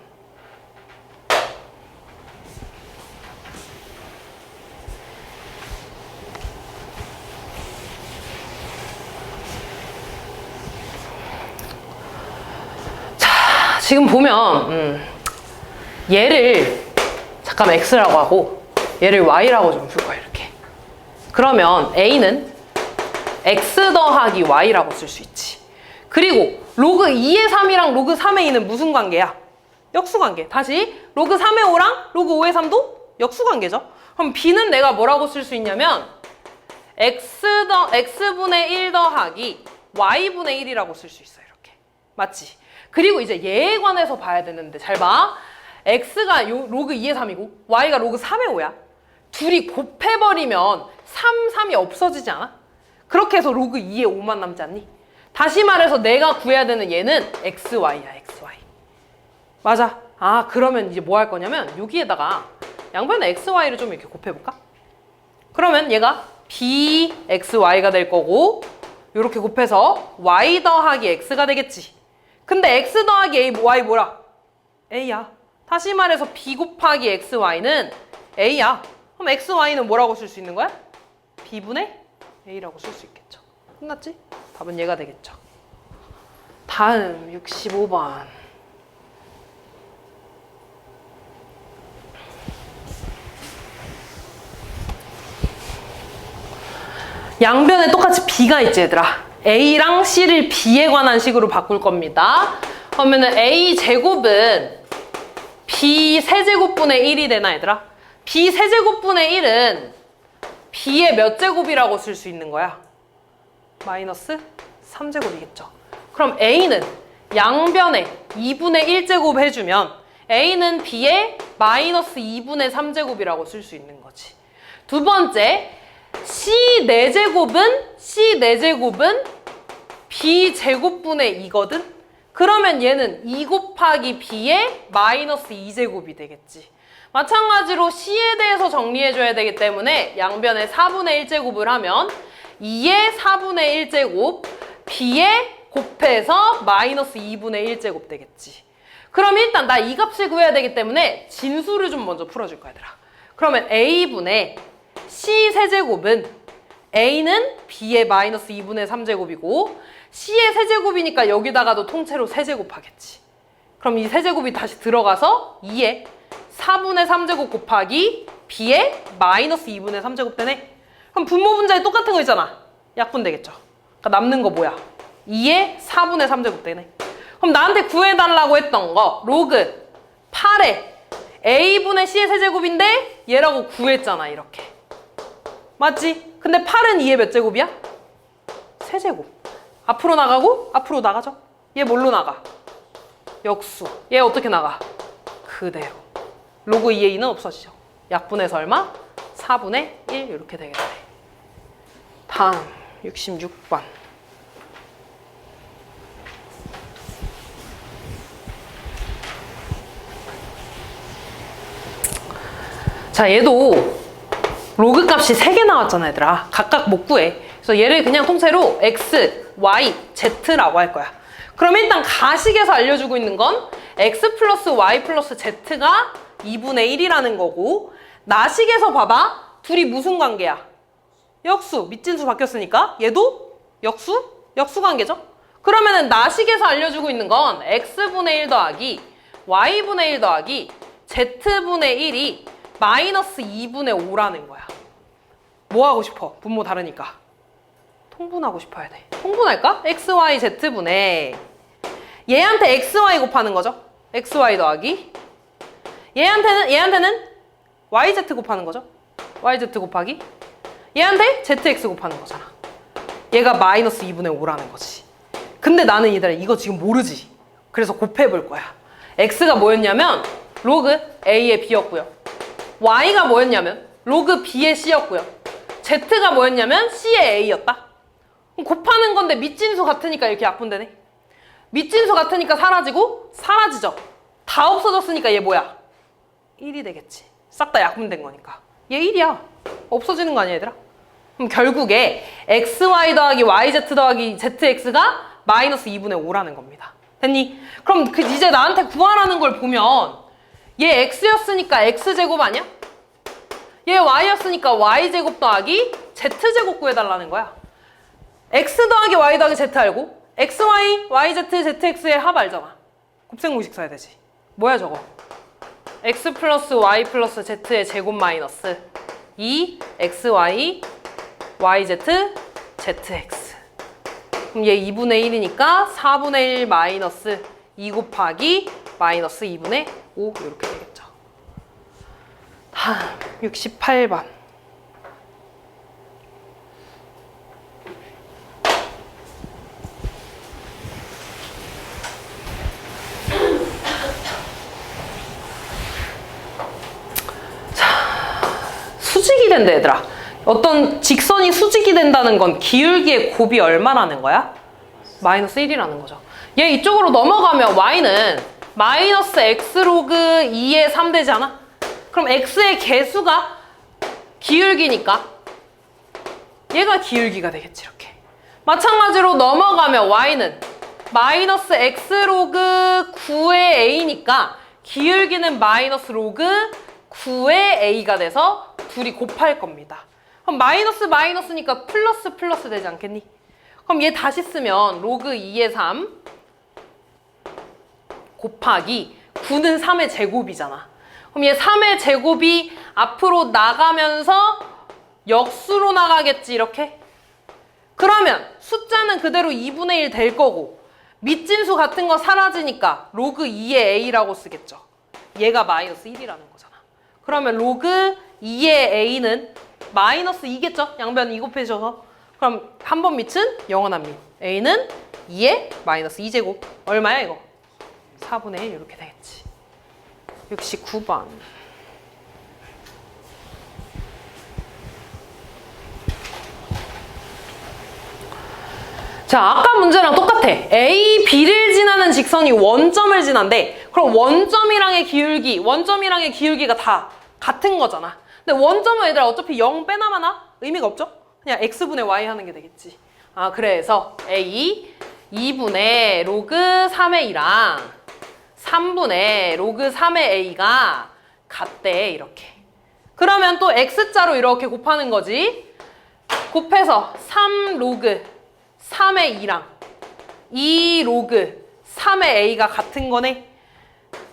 자, 지금 보면 얘를 잠깐 x라고 하고 얘를 y라고 좀 풀 거야, 이렇게. 그러면 a는 x 더하기 y라고 쓸 수 있지. 그리고 로그 2의 3이랑 로그 3의 2는 무슨 관계야? 역수관계. 다시 로그 3의 5랑 로그 5의 3도 역수관계죠. 그럼 b는 내가 뭐라고 쓸 수 있냐면 x분의 1 더하기 y분의 1이라고 쓸 수 있어요, 이렇게. 맞지? 그리고 이제 얘에 관해서 봐야 되는데 잘 봐. x가 로그 2의 3이고 y가 로그 3의 5야. 둘이 곱해버리면 3이 없어지지 않아? 그렇게 해서 로그 2의 5만 남지 않니? 다시 말해서 내가 구해야 되는 얘는 xy야, xy. 맞아. 아, 그러면 이제 뭐 할 거냐면 여기에다가 양변에 xy를 좀 이렇게 곱해볼까? 그러면 얘가 bxy가 될 거고 이렇게 곱해서 y 더하기 x가 되겠지. 근데 x 더하기 y 뭐라? a야. 다시 말해서 b 곱하기 xy는 a야. 그럼 xy는 뭐라고 쓸 수 있는 거야? b분의 a라고 쓸 수 있겠죠. 끝났지? 답은 얘가 되겠죠. 다음 65번. 양변에 똑같이 b가 있지 얘들아. a랑 c를 b에 관한 식으로 바꿀 겁니다. 그러면은 a 제곱은 b 세제곱분의 1이 되나 얘들아? b 세제곱분의 1은 b의 몇 제곱이라고 쓸 수 있는 거야? 마이너스 3제곱이겠죠. 그럼 a는 양변에 2분의 1제곱 해주면 a는 b의 마이너스 2분의 3제곱이라고 쓸 수 있는 거지. 두 번째, C 4제곱은 B 제곱분의 2거든? 그러면 얘는 2 곱하기 B의 마이너스 2제곱이 되겠지. 마찬가지로 C에 대해서 정리해줘야 되기 때문에 양변에 4분의 1제곱을 하면 2의 4분의 1제곱, B에 곱해서 마이너스 2분의 1제곱 되겠지. 그럼 일단 나 이 값을 구해야 되기 때문에 진수를 좀 먼저 풀어줄 거야, 얘들아. 그러면 A분의 C 세제곱은 A는 B의 마이너스 2분의 3제곱이고 C의 세제곱이니까 여기다가도 통째로 세제곱하겠지. 그럼 이 세제곱이 다시 들어가서 2의 4분의 3제곱 곱하기 B의 마이너스 2분의 3제곱 되네. 그럼 분모 분자에 똑같은 거 있잖아. 약분 되겠죠. 그러니까 남는 거 뭐야? 2의 4분의 3제곱 되네. 그럼 나한테 구해달라고 했던 거 로그 8의 A분의 C의 세제곱인데 얘라고 구했잖아, 이렇게. 맞지? 근데 8은 2의 몇 제곱이야? 세제곱. 앞으로 나가고 앞으로 나가죠? 얘 뭘로 나가? 역수. 얘 어떻게 나가? 그대로. 로그 2의 2는 없어지죠. 약분해서 얼마? 4분의 1 이렇게 되겠네. 다음 66번. 자, 얘도 로그 값이 3개 나왔잖아, 얘들아. 각각 못 구해. 그래서 얘를 그냥 통째로 x, y, z라고 할 거야. 그럼 일단 가식에서 알려주고 있는 건 x 플러스 y 플러스 z가 2분의 1이라는 거고, 나식에서 봐봐. 둘이 무슨 관계야? 역수. 밑진수 바뀌었으니까 얘도 역수? 역수 관계죠? 그러면은 나식에서 알려주고 있는 건 x분의 1 더하기 y분의 1 더하기 z분의 1이 마이너스 2분의 5라는 거야. 뭐 하고 싶어? 분모 다르니까. 통분하고 싶어야 돼. 통분할까? x, y, z분의 얘한테 x, y 곱하는 거죠. x, y 더하기 얘한테는 y, z 곱하는 거죠. y, z 곱하기 얘한테 z, x 곱하는 거잖아. 얘가 마이너스 2분의 5라는 거지. 근데 나는 얘들아 이거 지금 모르지. 그래서 곱해볼 거야. x가 뭐였냐면 로그 a의 b였고요. y가 뭐였냐면 로그 b의 c였고요. z가 뭐였냐면 c의 a였다. 그럼 곱하는 건데 밑진수 같으니까 이렇게 약분되네. 밑진수 같으니까 사라지고 사라지죠. 다 없어졌으니까 얘 뭐야? 1이 되겠지. 싹 다 약분된 거니까. 얘 1이야. 없어지는 거 아니야, 얘들아? 그럼 결국에 xy 더하기 yz 더하기 zx가 마이너스 2분의 5라는 겁니다. 됐니? 그럼 이제 나한테 구하라는 걸 보면 얘 x였으니까 x제곱 아니야? 얘 y였으니까 y제곱 더하기 z제곱 구해달라는 거야. x 더하기 y 더하기 z 알고 xy, yz, zx의 합 알잖아. 곱셈공식 써야 되지. 뭐야 저거? x 플러스 y 플러스 z의 제곱 마이너스 2 xy, yz, zx. 그럼 얘 2분의 1이니까 4분의 1 마이너스 2 곱하기 마이너스 2분의 5 이렇게 되겠죠. 다음 68번. 수직이 된다, 얘들아. 어떤 직선이 수직이 된다는 건 기울기의 곱이 얼마라는 거야? 마이너스 1이라는 거죠. 얘 이쪽으로 넘어가면 y는 마이너스 x 로그 2의 3 되지 않아? 그럼 x의 개수가 기울기니까 얘가 기울기가 되겠지, 이렇게. 마찬가지로 넘어가면 y는 마이너스 x 로그 9의 a니까 기울기는 마이너스 로그 9의 a가 돼서 둘이 곱할 겁니다. 그럼 마이너스 마이너스니까 플러스 플러스 되지 않겠니? 그럼 얘 다시 쓰면 로그 2의 3 곱하기 9는 3의 제곱이잖아. 그럼 얘 3의 제곱이 앞으로 나가면서 역수로 나가겠지, 이렇게. 그러면 숫자는 그대로 2분의 1 될 거고 밑진수 같은 거 사라지니까 로그 2의 a라고 쓰겠죠. 얘가 마이너스 1이라는 거잖아. 그러면 로그 2의 a는 마이너스 2겠죠? 양변 2 곱해줘서. 그럼 한 번 밑은 영원한 밑. a는 2의 마이너스 2제곱. 얼마야 이거? 4분의 1 이렇게 되겠지. 69번. 자, 아까 문제랑 똑같아. A, B를 지나는 직선이 원점을 지난대. 그럼 원점이랑의 기울기가 다 같은 거잖아. 근데 원점은 얘들아 어차피 0 빼나마나 의미가 없죠? 그냥 x분의 y 하는 게 되겠지. 아, 그래서 A 2분의 로그 3의 2랑 3분의 로그 3의 a가 같대, 이렇게. 그러면 또 x자로 이렇게 곱하는 거지. 곱해서 3 로그 3의 2랑 2 로그 3의 a가 같은 거네.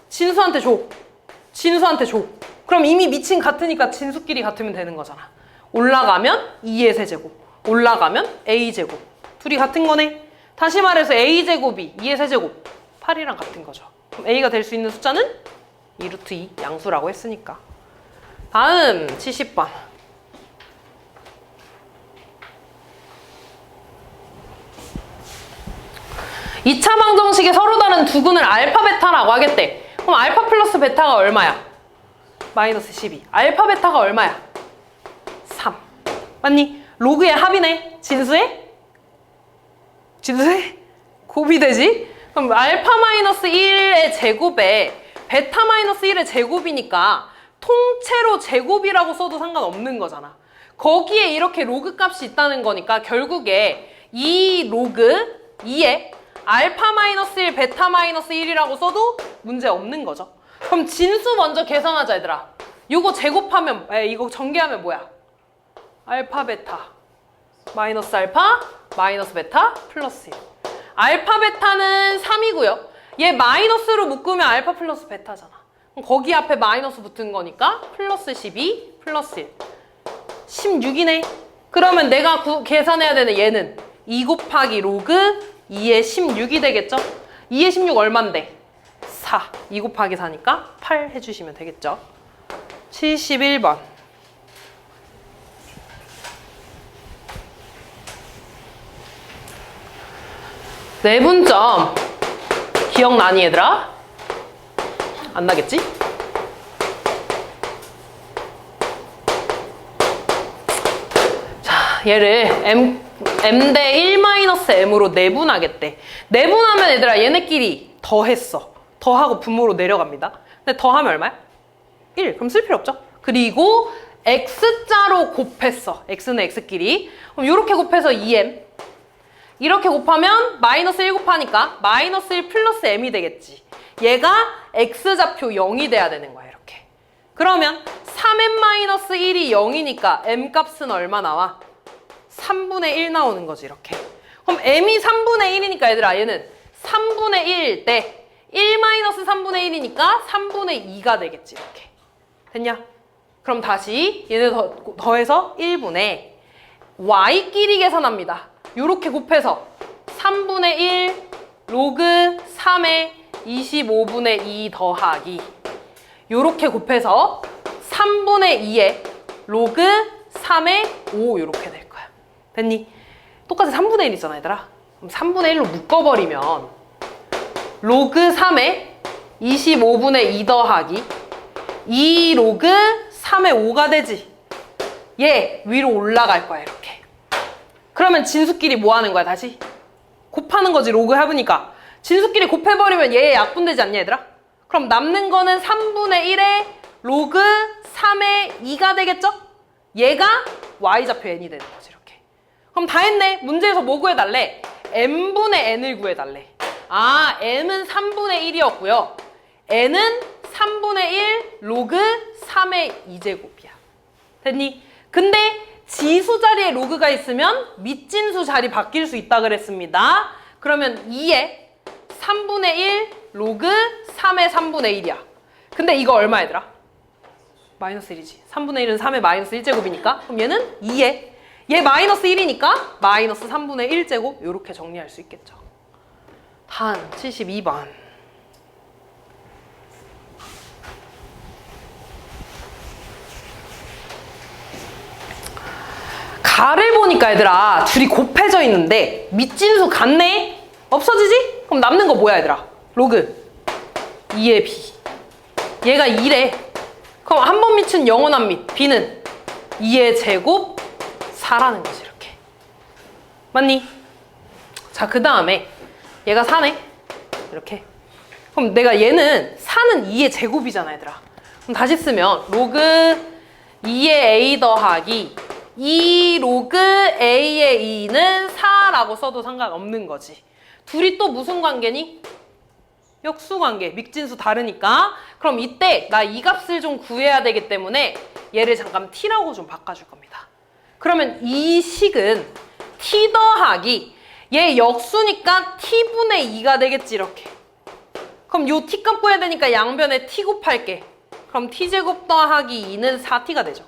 진수한테 줘. 그럼 이미 미친 같으니까 진수끼리 같으면 되는 거잖아. 올라가면 2의 세제곱, 올라가면 a제곱. 둘이 같은 거네. 다시 말해서 a제곱이 2의 세제곱, 8이랑 같은 거죠. 그럼 a가 될 수 있는 숫자는 2루트 2 양수라고 했으니까. 다음 70번. 2차 방정식에 서로 다른 두 근을 알파 베타라고 하겠대. 그럼 알파 플러스 베타가 얼마야? 마이너스 12. 알파 베타가 얼마야? 3. 맞니? 로그의 합이네. 진수에? 곱이 되지? 그럼 알파 마이너스 1의 제곱에 베타 마이너스 1의 제곱이니까 통째로 제곱이라고 써도 상관없는 거잖아. 거기에 이렇게 로그 값이 있다는 거니까 결국에 이 로그 2에 알파 마이너스 1, 베타 마이너스 1이라고 써도 문제 없는 거죠. 그럼 진수 먼저 계산하자, 얘들아. 이거 제곱하면, 이거 전개하면 뭐야? 알파 베타 마이너스 알파 마이너스 베타 플러스 1. 알파 베타는 3이고요. 얘 마이너스로 묶으면 알파 플러스 베타잖아. 그럼 거기 앞에 마이너스 붙은 거니까 플러스 12 플러스 1. 16이네. 그러면 내가 계산해야 되는 얘는 2 곱하기 로그 2의 16이 되겠죠? 2의 16 얼만데? 4. 2 곱하기 4니까 8 해주시면 되겠죠? 71번. 내분점 기억나니, 얘들아? 안 나겠지? 자, 얘를 m 대 1-m으로 내분하겠대. 내분하면 얘들아 얘네끼리 더했어. 더하고 분모로 내려갑니다. 근데 더하면 얼마야? 1. 그럼 쓸 필요 없죠? 그리고 x자로 곱했어. x는 x끼리. 그럼 이렇게 곱해서 2m. 이렇게 곱하면 마이너스 1 곱하니까 마이너스 1 플러스 m이 되겠지. 얘가 x좌표 0이 돼야 되는 거야, 이렇게. 그러면 3m-1이 0이니까 m 값은 얼마 나와? 3분의 1 나오는 거지, 이렇게. 그럼 m이 3분의 1이니까 얘들아 얘는 3분의 1일 때 1-3분의 1이니까 3분의 2가 되겠지, 이렇게. 됐냐? 그럼 다시 얘네 더해서 1분의 y끼리 계산합니다. 요렇게 곱해서 3분의 1 로그 3의 25분의 2 더하기 요렇게 곱해서 3분의 2의 로그 3의 5 요렇게 될 거야. 됐니? 똑같이 3분의 1 있잖아, 얘들아. 그럼 3분의 1로 묶어버리면 로그 3의 25분의 2 더하기 2 로그 3의 5가 되지. 얘 위로 올라갈 거야, 이렇게. 그러면 진수끼리 뭐 하는 거야, 다시? 곱하는 거지, 로그 합으니까. 진수끼리 곱해버리면 얘 약분되지 않냐, 얘들아? 그럼 남는 거는 3분의 1의 로그 3의 2가 되겠죠? 얘가 y좌표 n이 되는 거지, 이렇게. 그럼 다 했네. 문제에서 뭐 구해달래? m분의 n을 구해달래. 아, m은 3분의 1이었고요. n은 3분의 1 로그 3의 2제곱이야. 됐니? 근데 지수 자리에 로그가 있으면 밑진수 자리 바뀔 수 있다 그랬습니다. 그러면 2에 3분의 1 로그 3의 3분의 1이야. 근데 이거 얼마, 얘들아? 마이너스 1이지. 3분의 1은 3의 마이너스 1제곱이니까. 그럼 얘는 2에. 얘 마이너스 1이니까 마이너스 3분의 1제곱. 이렇게 정리할 수 있겠죠. 다음 72번. 가를 보니까 얘들아 둘이 곱해져 있는데 밑진수 같네? 없어지지? 그럼 남는 거 뭐야, 얘들아? 로그 2의 b. 얘가 2래. 그럼 한 번 밑은 영원한 밑. b는 2의 제곱 4라는 거지, 이렇게. 맞니? 자, 그 다음에 얘가 4네. 이렇게. 그럼 내가 얘는 4는 2의 제곱이잖아, 얘들아. 그럼 다시 쓰면 로그 2의 a 더하기 2 로그 a의 2는 4라고 써도 상관없는 거지. 둘이 또 무슨 관계니? 역수관계. 믹진수 다르니까. 그럼 이때 나 이 값을 좀 구해야 되기 때문에 얘를 잠깐 t라고 좀 바꿔줄 겁니다. 그러면 이 식은 t 더하기 얘 역수니까 t분의 2가 되겠지, 이렇게. 그럼 요 t값 구해야 되니까 양변에 t 곱할게. 그럼 t제곱 더하기 2는 4t가 되죠.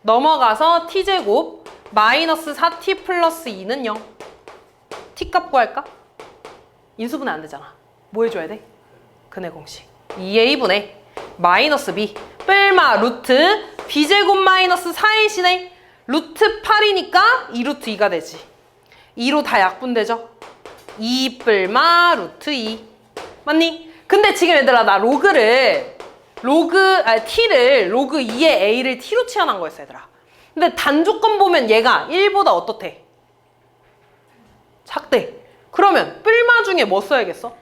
넘어가서 t제곱 마이너스 4t 플러스 2는 0. t값 구할까? 인수분해 안 되잖아. 뭐 해줘야 돼? 근해 공식. 2a분의 마이너스 b 뿔마 루트 b제곱 마이너스 4ac네. 루트 8이니까 2루트 2가 되지. 2로 다 약분되죠? 2 뿔마 루트 2. 맞니? 근데 지금 얘들아, 나 t를 로그 2의 a를 t로 치환한 거였어, 얘들아. 근데 단조건 보면 얘가 1보다 어떻대? 작대. 그러면 뿔마 중에 뭐 써야겠어?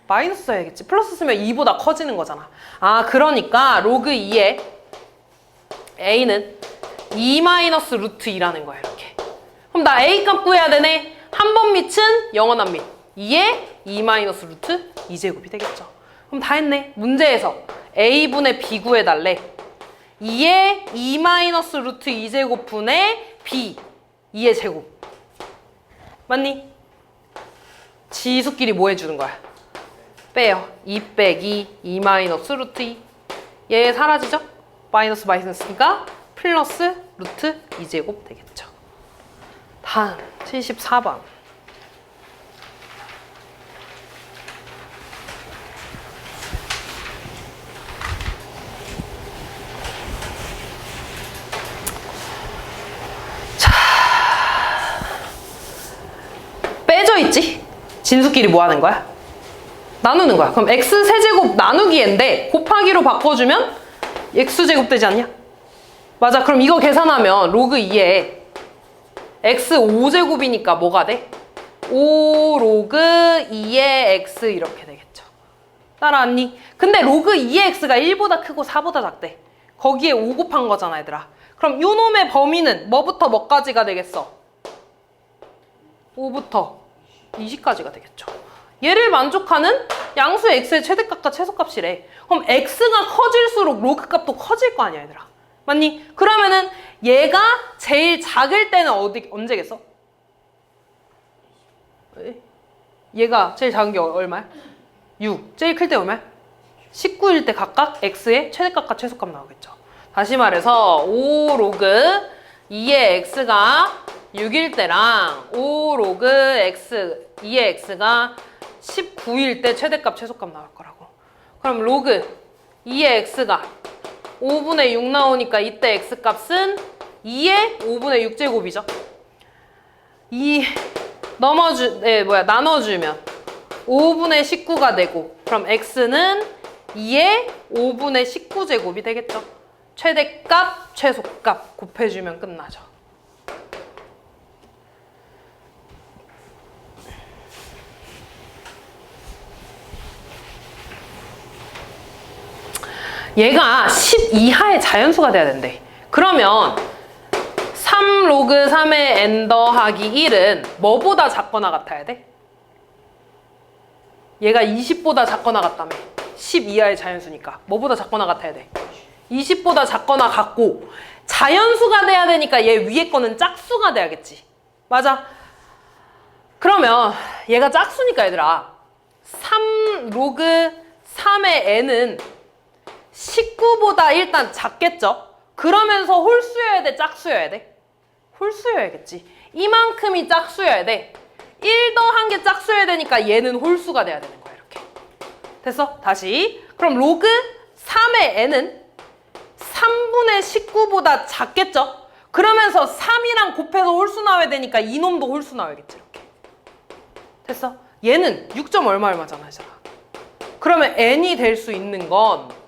마이너스 써야겠지. 플러스 쓰면 2보다 커지는 거잖아. 아, 그러니까 로그 2의 a는 2 마이너스 루트 2라는 거야, 이렇게. 그럼 나 a 값 구해야 되네. 한 번 밑은 영원한 밑. 2에 2 마이너스 루트 2제곱이 되겠죠. 그럼 다 했네. 문제에서 a분의 b 구해달래. 2에 2 마이너스 루트 2제곱 분의 b 2의 제곱. 맞니? 지수끼리 뭐 해주는 거야? 빼요. 2 빼기 2 마이너스 루트 2. 얘 사라지죠? 마이너스 마이너스니까 플러스 루트 2제곱 되겠죠. 다음 74번. 빼져 있지? 진수끼리 뭐 하는 거야? 나누는 거야. 그럼 x 세제곱 나누기 n데 곱하기로 바꿔주면 x제곱 되지 않냐? 맞아. 그럼 이거 계산하면 로그 2에 x 5제곱이니까 뭐가 돼? 5 로그 2의 x 이렇게 되겠죠. 따라왔니? 근데 로그 2의 x가 1보다 크고 4보다 작대. 거기에 5 곱한 거잖아, 얘들아. 그럼 요 놈의 범위는 뭐부터 뭐까지가 되겠어? 5부터 20까지가 되겠죠. 얘를 만족하는 양수 x의 최대값과 최소값이래. 그럼 x가 커질수록 로그 값도 커질 거 아니야, 얘들아. 맞니? 그러면은 얘가 제일 작을 때는 언제겠어? 얘가 제일 작은 게 얼마야? 6. 제일 클 때 얼마야? 19일 때 각각 x의 최대값과 최소값 나오겠죠. 다시 말해서 5 로그 2의 x가 6일 때랑 5 로그 x 2의 x가 19일 때 최대값 최소값 나올 거라고. 그럼 로그 2의 x가 5분의 6 나오니까 이때 x값은 2의 5분의 6제곱이죠. 나눠주면 5분의 19가 되고, 그럼 x는 2의 5분의 19제곱이 되겠죠. 최대값, 최소값 곱해주면 끝나죠. 얘가 10 이하의 자연수가 돼야 된대. 그러면 3 로그 3의 n 더하기 1은 뭐보다 작거나 같아야 돼? 얘가 20보다 작거나 같다며. 10 이하의 자연수니까 뭐보다 작거나 같아야 돼? 20보다 작거나 같고, 자연수가 돼야 되니까 얘 위에 거는 짝수가 돼야겠지. 맞아. 그러면 얘가 짝수니까 얘들아, 3 로그 3의 n은 19보다 일단 작겠죠? 그러면서 홀수여야 돼, 짝수여야 돼? 홀수여야겠지. 이만큼이 짝수여야 돼. 1 더한 게 짝수여야 되니까 얘는 홀수가 돼야 되는 거야, 이렇게. 됐어? 다시. 그럼 로그 3의 n은 3분의 19보다 작겠죠? 그러면서 3이랑 곱해서 홀수 나와야 되니까 이놈도 홀수 나와야겠지, 이렇게. 됐어? 얘는 6점 얼마잖아, 얘들아. 그러면 n이 될 수 있는 건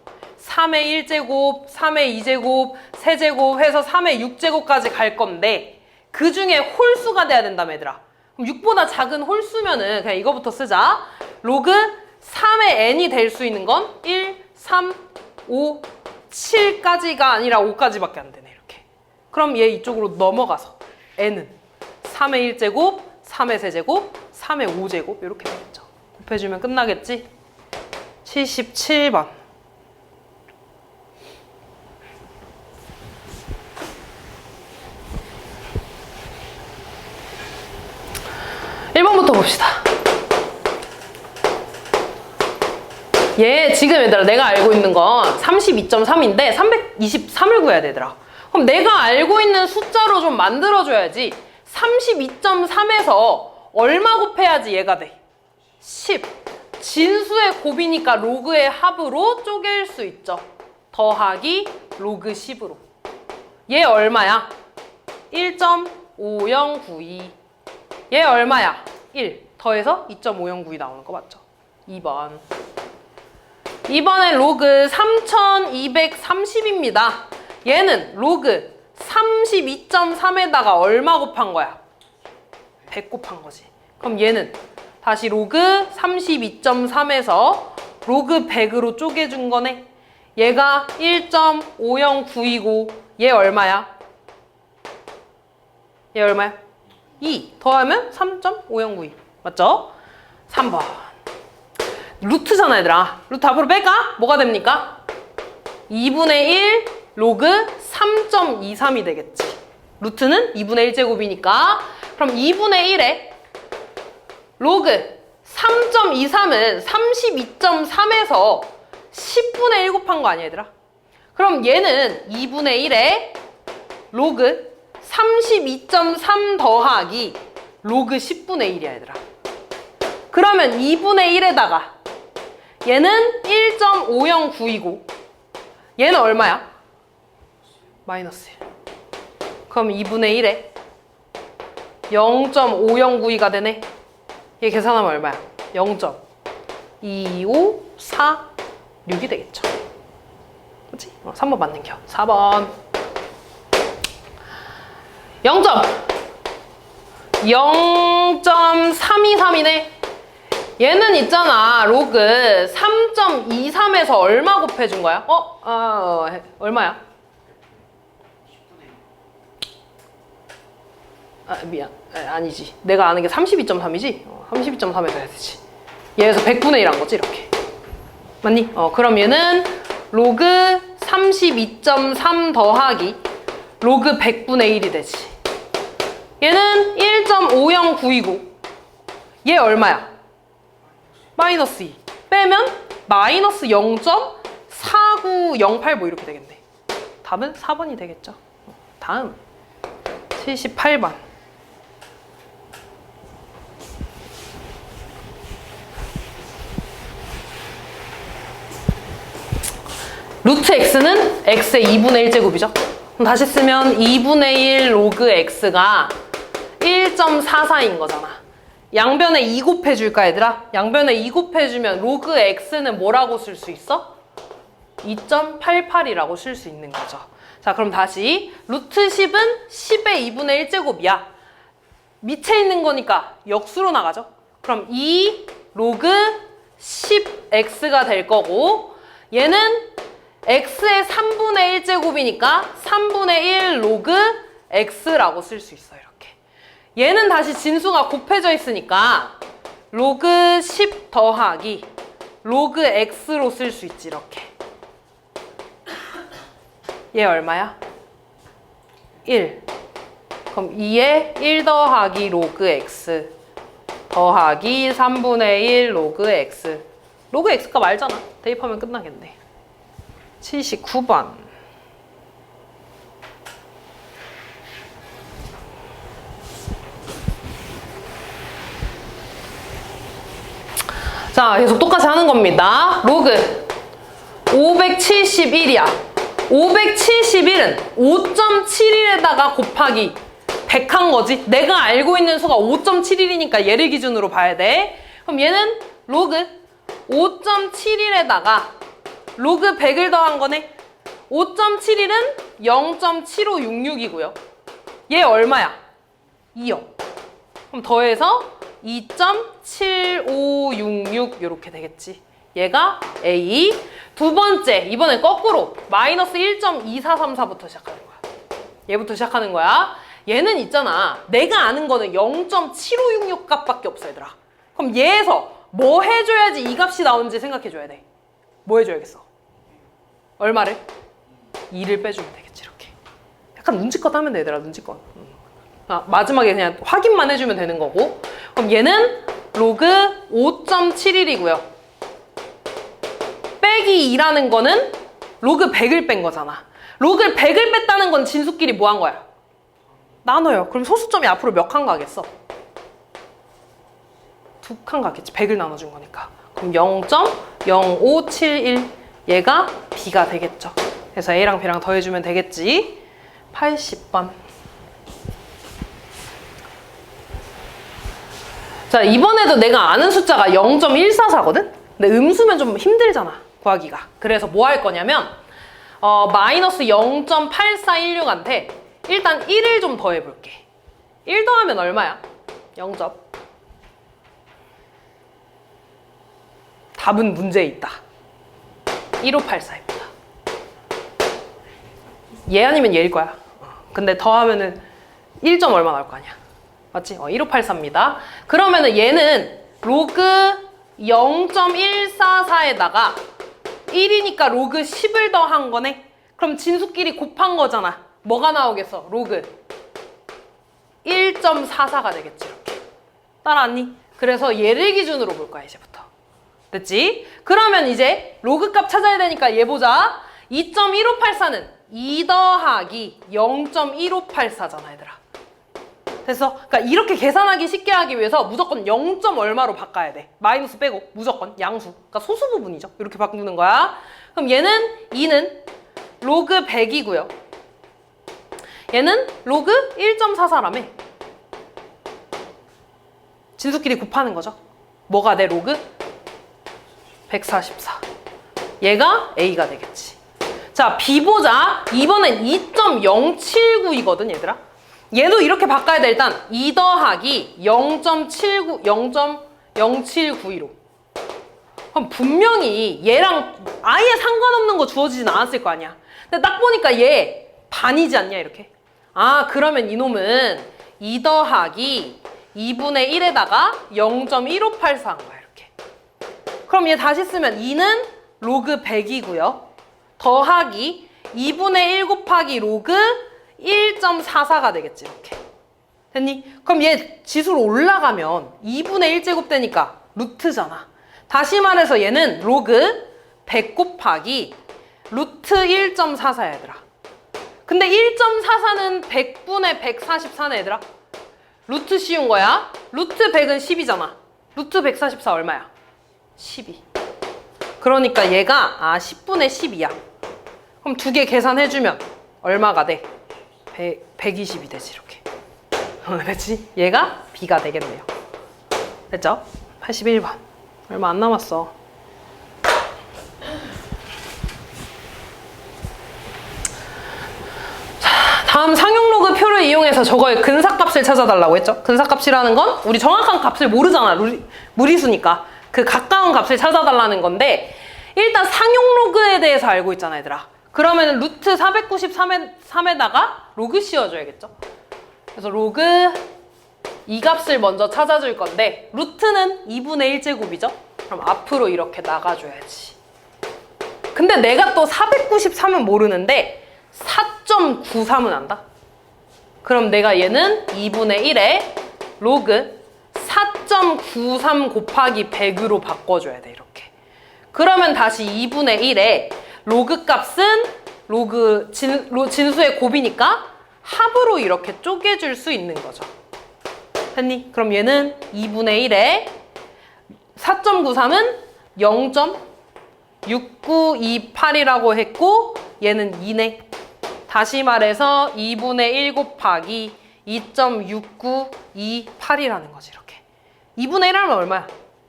3의 1제곱, 3의 2제곱, 세제곱 해서 3의 6제곱까지 갈 건데, 그 중에 홀수가 돼야 된다며, 얘들아. 그럼 6보다 작은 홀수면은 그냥 이거부터 쓰자. 로그 3의 n이 될 수 있는 건 1, 3, 5, 7까지가 아니라 5까지밖에 안 되네, 이렇게. 그럼 얘 이쪽으로 넘어가서 n은 3의 1제곱, 3의 세제곱, 3의 5제곱 이렇게 되겠죠. 곱해주면 끝나겠지? 77번. 1번부터 봅시다. 얘 지금 얘들아 내가 알고 있는 건 32.3인데 323을 구해야 되더라. 그럼 내가 알고 있는 숫자로 좀 만들어줘야지. 32.3에서 얼마 곱해야지 얘가 돼? 10. 진수의 곱이니까 로그의 합으로 쪼갤 수 있죠. 더하기 로그 10으로. 얘 얼마야? 1.5092. 얘 얼마야? 1. 더해서 2.5092 나오는 거 맞죠? 2번. 이번엔 로그 3230입니다. 얘는 로그 32.3에다가 얼마 곱한 거야? 100 곱한 거지. 그럼 얘는 다시 로그 32.3에서 로그 100으로 쪼개준 거네. 얘가 1.509이고 얘 얼마야? 얘 얼마야? 2 더하면 3.5092 맞죠? 3번. 루트잖아 얘들아. 루트 앞으로 뺄까? 뭐가 됩니까? 2분의 1 로그 3.23이 되겠지. 루트는 2분의 1제곱이니까 그럼 2분의 1에 로그 3.23은 32.3에서 10분의 1 곱한 거 아니야 얘들아? 그럼 얘는 2분의 1에 로그 32.3 더하기 로그 10분의 1이야 얘들아. 그러면 2분의 1에다가 얘는 1.5092이고 얘는 얼마야? 마이너스 1. 그럼 2분의 1에 0.5092가 되네. 얘 계산하면 얼마야? 0.2546이 되겠죠. 그치? 3번 맞는 겨. 4번. 0.323이네. 얘는 있잖아. 로그 3.23에서 얼마 곱해준 거야? 얼마야? 미안. 아니지. 내가 아는 게 32.3이지? 32.3에서 해야 되지. 얘에서 100분의 1 한 거지, 이렇게. 맞니? 그럼 얘는 로그 32.3 더하기 로그 100분의 1이 되지. 얘는 1.5092고 얘 얼마야? 마이너스 2 빼면 마이너스 0.4908 뭐 이렇게 되겠네. 답은 4번이 되겠죠. 다음 78번. 루트 x는 x의 2분의 1제곱이죠. 그럼 다시 쓰면 2분의 1 로그 x가 1.44인 거잖아. 양변에 2 곱해줄까 얘들아? 양변에 2 곱해주면 로그 x는 뭐라고 쓸 수 있어? 2.88이라고 쓸 수 있는 거죠. 자 그럼 다시 루트 10은 10의 2분의 1제곱이야. 밑에 있는 거니까 역수로 나가죠. 그럼 2 로그 10x가 될 거고 얘는 x의 3분의 1제곱이니까 3분의 1 로그 x라고 쓸 수 있어요. 이렇게. 얘는 다시 진수가 곱해져 있으니까 로그 10 더하기 로그 x로 쓸 수 있지. 이렇게. 얘 얼마야? 1. 그럼 2에 1 더하기 로그 x 더하기 3분의 1 로그 x. 로그 x가 말잖아. 대입하면 끝나겠네. 79번. 자, 계속 똑같이 하는 겁니다. 로그 571이야. 571은 5.71에다가 곱하기 100 한 거지. 내가 알고 있는 수가 5.71이니까 얘를 기준으로 봐야 돼. 그럼 얘는 로그 5.71에다가 로그 100을 더한 거네. 5.71은 0.7566이고요. 얘 얼마야? 2요. 그럼 더해서 2.7566 이렇게 되겠지. 얘가 A. 두 번째, 이번엔 거꾸로 마이너스 1.2434부터 시작하는 거야. 얘부터 시작하는 거야. 얘는 있잖아. 내가 아는 거는 0.7566 값밖에 없어, 얘들아. 그럼 얘에서 뭐 해줘야지 이 값이 나오는지 생각해줘야 돼. 뭐 해줘야겠어? 얼마를? 2를 빼주면 되겠지, 이렇게. 약간 눈치껏 하면 돼, 얘들아, 눈치껏. 마지막에 그냥 확인만 해주면 되는 거고. 그럼 얘는 로그 5.71이고요. 빼기 2라는 거는 로그 100을 뺀 거잖아. 로그 100을 뺐다는 건 진수끼리 뭐 한 거야? 나눠요. 그럼 소수점이 앞으로 몇 칸 가겠어? 2칸 가겠지. 100을 나눠준 거니까. 그럼 0.0571 얘가 B가 되겠죠. 그래서 A랑 B랑 더해주면 되겠지. 80번. 자, 이번에도 내가 아는 숫자가 0.144거든? 근데 음수면 좀 힘들잖아, 구하기가. 그래서 뭐 할 거냐면 마이너스 0.8416한테 일단 1을 좀 더해볼게. 1 더하면 얼마야? 0점. 답은 문제에 있다. 1584입니다. 얘 아니면 얘일 거야. 근데 더하면은 1점 얼마 나올 거 아니야. 맞지? 1584입니다. 그러면은 얘는 로그 0.144에다가 1이니까 로그 10을 더한 거네? 그럼 진수끼리 곱한 거잖아. 뭐가 나오겠어? 로그 1.44가 되겠지, 이렇게. 따라왔니? 그래서 얘를 기준으로 볼 거야, 이제부터. 됐지? 그러면 이제 로그 값 찾아야 되니까 얘 보자. 2.1584는 2 더하기 0.1584잖아, 얘들아. 됐어? 그러니까 이렇게 계산하기 쉽게 하기 위해서 무조건 0. 얼마로 바꿔야 돼. 마이너스 빼고 무조건 양수. 그러니까 소수 부분이죠. 이렇게 바꾸는 거야. 그럼 얘는 2는 로그 100이고요. 얘는 로그 1.44라며. 진수끼리 곱하는 거죠. 뭐가 돼, 로그? 144. 얘가 A가 되겠지. 자, B 보자. 이번엔 2.079이거든, 얘들아. 얘도 이렇게 바꿔야 돼. 일단 2 더하기 0.0792로. 그럼 분명히 얘랑 아예 상관없는 거 주어지진 않았을 거 아니야. 근데 딱 보니까 얘 반이지 않냐, 이렇게. 아, 그러면 이놈은 2 더하기 2분의 1에다가 0.1584한 거야, 이렇게. 그럼 얘 다시 쓰면 2는 로그 100이고요. 더하기 2분의 1 곱하기 로그 1.44가 되겠지, 이렇게. 됐니? 그럼 얘 지수로 올라가면 2분의 1제곱 되니까 루트잖아. 다시 말해서 얘는 로그 100 곱하기 루트 1.44야, 얘들아. 근데 1.44는 100분의 144네, 얘들아. 루트 씌운 거야. 루트 100은 10이잖아. 루트 144 얼마야? 12. 그러니까 얘가 10분의 10이야. 그럼 두 개 계산해주면 얼마가 돼? 120이 되지, 이렇게. 됐지? 얘가 B가 되겠네요. 됐죠? 81번. 얼마 안 남았어. 자, 다음 상용로그 표를 이용해서 저거의 근사값을 찾아달라고 했죠? 근사값이라는 건 우리 정확한 값을 모르잖아. 무리수니까. 그 가까운 값을 찾아달라는 건데, 일단 상용로그에 대해서 알고 있잖아, 얘들아. 그러면 루트 493에다가 로그 씌워줘야겠죠? 그래서 로그 이 값을 먼저 찾아줄 건데, 루트는 2분의 1제곱이죠? 그럼 앞으로 이렇게 나가줘야지. 근데 내가 또 493은 모르는데 4.93은 안다? 그럼 내가 얘는 2분의 1에 로그 4.93 곱하기 100으로 바꿔줘야 돼, 이렇게. 그러면 다시 2분의 1에 로그 값은 로그 진수의 곱이니까 합으로 이렇게 쪼개줄 수 있는 거죠. 됐니? 그럼 얘는 2분의 1에 4.93은 0.6928이라고 했고, 얘는 2네. 다시 말해서 2분의 1 곱하기 2.6928이라는 거지, 이렇게. 2분의 1 하면 얼마야?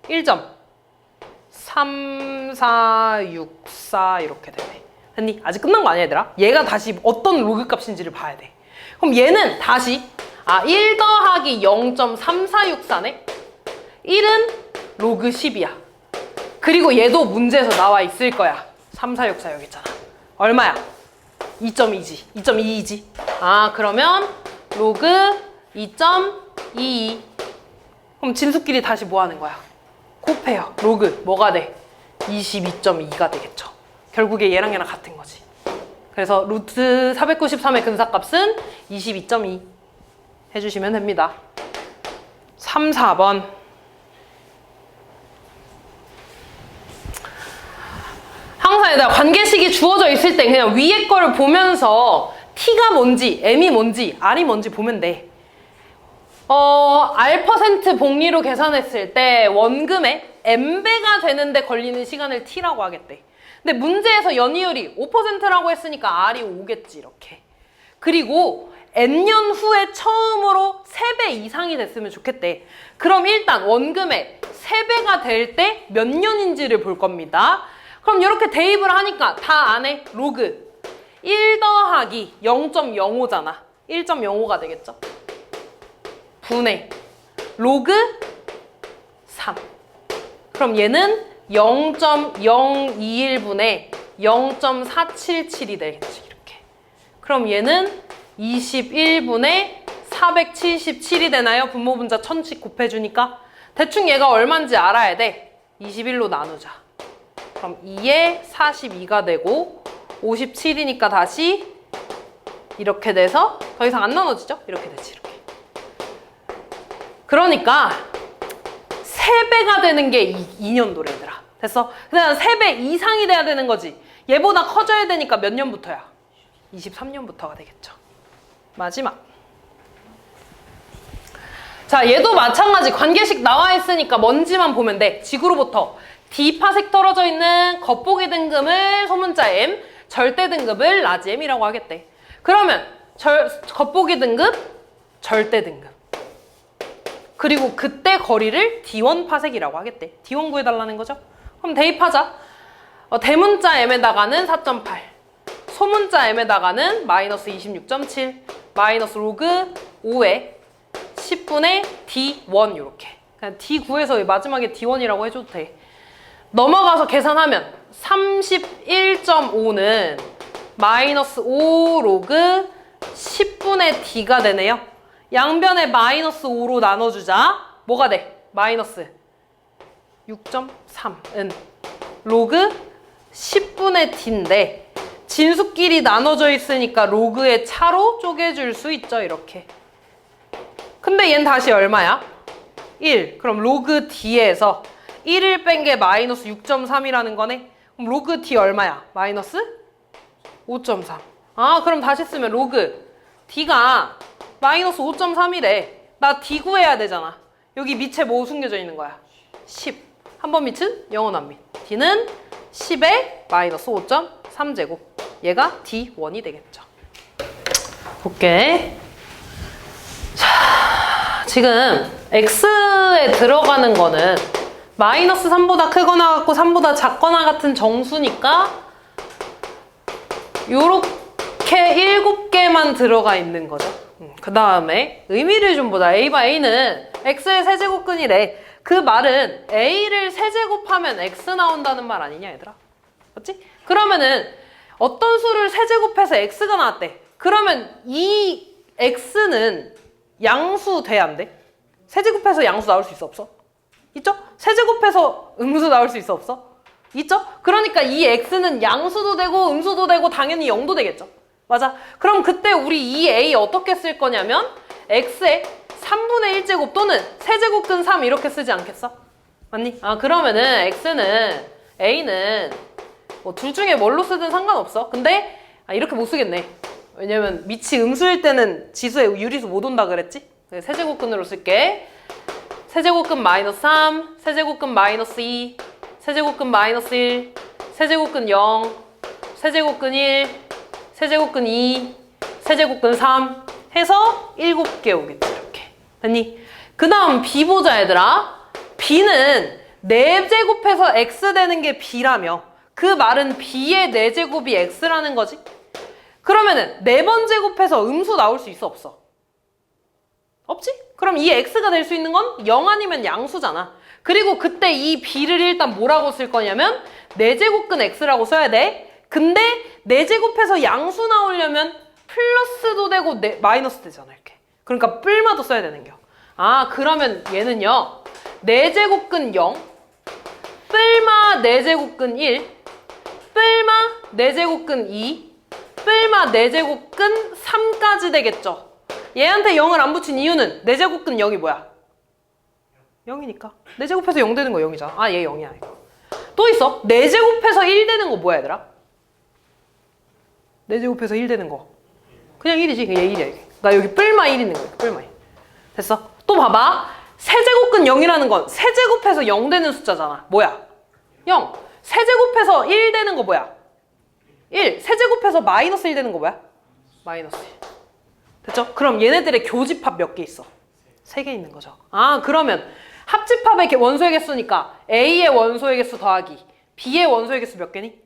1.3464 이렇게 되네. 됐니? 아직 끝난 거 아니야, 얘들아? 얘가 다시 어떤 로그 값인지를 봐야 돼. 그럼 얘는 다시 아, 1 더하기 0.3464네? 1은 로그 10이야. 그리고 얘도 문제에서 나와 있을 거야. 3464 여기 있잖아. 얼마야? 2.2지. 2.22지. 아, 그러면 로그 2.22. 그럼 진수끼리 다시 뭐 하는 거야? 곱해요. 로그 뭐가 돼? 22.2가 되겠죠. 결국에 얘랑 같은 거지. 그래서 루트 493의 근사값은 22.2 해주시면 됩니다. 3, 4번. 항상 얘들아 관계식이 주어져 있을 때 그냥 위에 거를 보면서 T가 뭔지, M이 뭔지, R이 뭔지 보면 돼. R% 복리로 계산했을 때 원금에 M배가 되는데 걸리는 시간을 T라고 하겠대. 근데 문제에서 연이율이 5%라고 했으니까 R이 5겠지, 이렇게. 그리고 N년 후에 처음으로 3배 이상이 됐으면 좋겠대. 그럼 일단 원금에 3배가 될 때 몇 년인지를 볼 겁니다. 그럼 이렇게 대입을 하니까 다 안에 로그 1 더하기 0.05잖아. 1.05가 되겠죠? 분의 로그 3. 그럼 얘는 0.021분의 0.477이 되겠지, 이렇게. 그럼 얘는 21분의 477이 되나요? 분모분자 1000씩 곱해주니까. 대충 얘가 얼마인지 알아야 돼. 21로 나누자. 그럼 2에 42가 되고 57이니까 다시 이렇게 돼서 더 이상 안 나눠지죠? 이렇게 되지, 이렇게. 그러니까 3배가 되는 게 2년도래, 얘들아. 됐어? 그냥 3배 이상이 돼야 되는 거지. 얘보다 커져야 되니까 몇 년부터야? 23년부터가 되겠죠. 마지막. 자, 얘도 마찬가지. 관계식 나와 있으니까 뭔지만 보면 돼. 지구로부터 D파색 떨어져 있는 겉보기 등급을 소문자 M, 절대 등급을 라지 M이라고 하겠대. 그러면 겉보기 등급, 절대 등급. 그리고 그때 거리를 D1 파색이라고 하겠대. D1 구해달라는 거죠. 그럼 대입하자. 대문자 M에다가는 4.8, 소문자 M에다가는 마이너스 26.7, 마이너스 로그 5에 10분의 D1 이렇게. 그냥 D9에서 마지막에 D1이라고 해줘도 돼. 넘어가서 계산하면 31.5는 마이너스 5 로그 10분의 D가 되네요. 양변에 마이너스 5로 나눠주자. 뭐가 돼? 마이너스 6.3은 로그 10분의 D인데 진수끼리 나눠져 있으니까 로그의 차로 쪼개줄 수 있죠, 이렇게. 근데 얘는 다시 얼마야? 1. 그럼 로그 D에서 1을 뺀 게 마이너스 6.3이라는 거네? 그럼 로그 D 얼마야? 마이너스 5.3. 아, 그럼 다시 쓰면 로그 D가 마이너스 5.3이래. 나 D 구해야 되잖아. 여기 밑에 뭐 숨겨져 있는 거야? 10. 한 번 밑은 영원한 밑. D는 10에 마이너스 5.3제곱. 얘가 D1이 되겠죠. 볼게. 자, 지금 X에 들어가는 거는 마이너스 3보다 크거나 같고 3보다 작거나 같은 정수니까 요렇게 7개만 들어가 있는 거죠. 그 다음에 의미를 좀 보자. A바 A는 X의 세제곱근이래. 그 말은 A를 세제곱하면 X 나온다는 말 아니냐, 얘들아? 맞지? 그러면은 어떤 수를 세제곱해서 X가 나왔대. 그러면 이 X는 양수 돼, 안 돼? 세제곱해서 양수 나올 수 있어, 없어? 있죠? 세제곱해서 음수 나올 수 있어, 없어? 있죠? 그러니까 이 X는 양수도 되고 음수도 되고 당연히 0도 되겠죠? 맞아. 그럼 그때 우리 이 A 어떻게 쓸 거냐면 X의 3분의 1제곱 또는 세제곱근 3 이렇게 쓰지 않겠어? 맞니? 아, 그러면은 X는 A는 뭐 둘 중에 뭘로 쓰든 상관없어. 근데 이렇게 못 쓰겠네. 왜냐면 밑이 음수일 때는 지수에 유리수 못 온다 그랬지? 세제곱근으로 쓸게. 세제곱근 마이너스 3, 세제곱근 마이너스 2, 세제곱근 마이너스 1, 세제곱근 0, 세제곱근 1, 세제곱근 2, 세제곱근 3 해서 7개 오겠지, 이렇게. 됐니? 그 다음 B 보자, 얘들아. B는 4제곱해서 X 되는 게 B라며. 그 말은 B의 4제곱이 X라는 거지. 그러면은 4번 제곱해서 음수 나올 수 있어, 없어? 없지? 그럼 이 x가 될 수 있는 건 0 아니면 양수잖아. 그리고 그때 이 b를 일단 뭐라고 쓸 거냐면 4제곱근 x라고 써야 돼. 근데 4제곱해서 양수 나오려면 플러스도 되고 마이너스 되잖아 이렇게. 그러니까 뿔마도 써야 되는 겨. 아 그러면 얘는요 4제곱근 0 뿔마 4제곱근 1 뿔마 4제곱근 2 뿔마 4제곱근 3까지 되겠죠. 얘한테 0을 안 붙인 이유는 4제곱근 0이 뭐야? 0이니까 4제곱해서 0 되는 거 0이잖아. 아 얘 0이야 이거. 또 있어. 4제곱해서 1 되는 거 뭐야 얘들아? 4제곱해서 1 되는 거 그냥 1이지. 얘 1이야 이게. 나 여기 뿔마 1 있는 거야. 뿔마 1. 됐어? 또 봐봐. 세제곱근 0이라는 건 세제곱해서 0 되는 숫자잖아. 뭐야? 0. 세제곱해서 1 되는 거 뭐야? 1. 세제곱해서 마이너스 1 되는 거 뭐야? 마이너스 1. 됐죠? 그럼 얘네들의 교집합 몇 개 있어? 3개 있는 거죠. 아 그러면 합집합의 원소의 개수니까 A의 원소의 개수 더하기 B의 원소의 개수 몇 개니?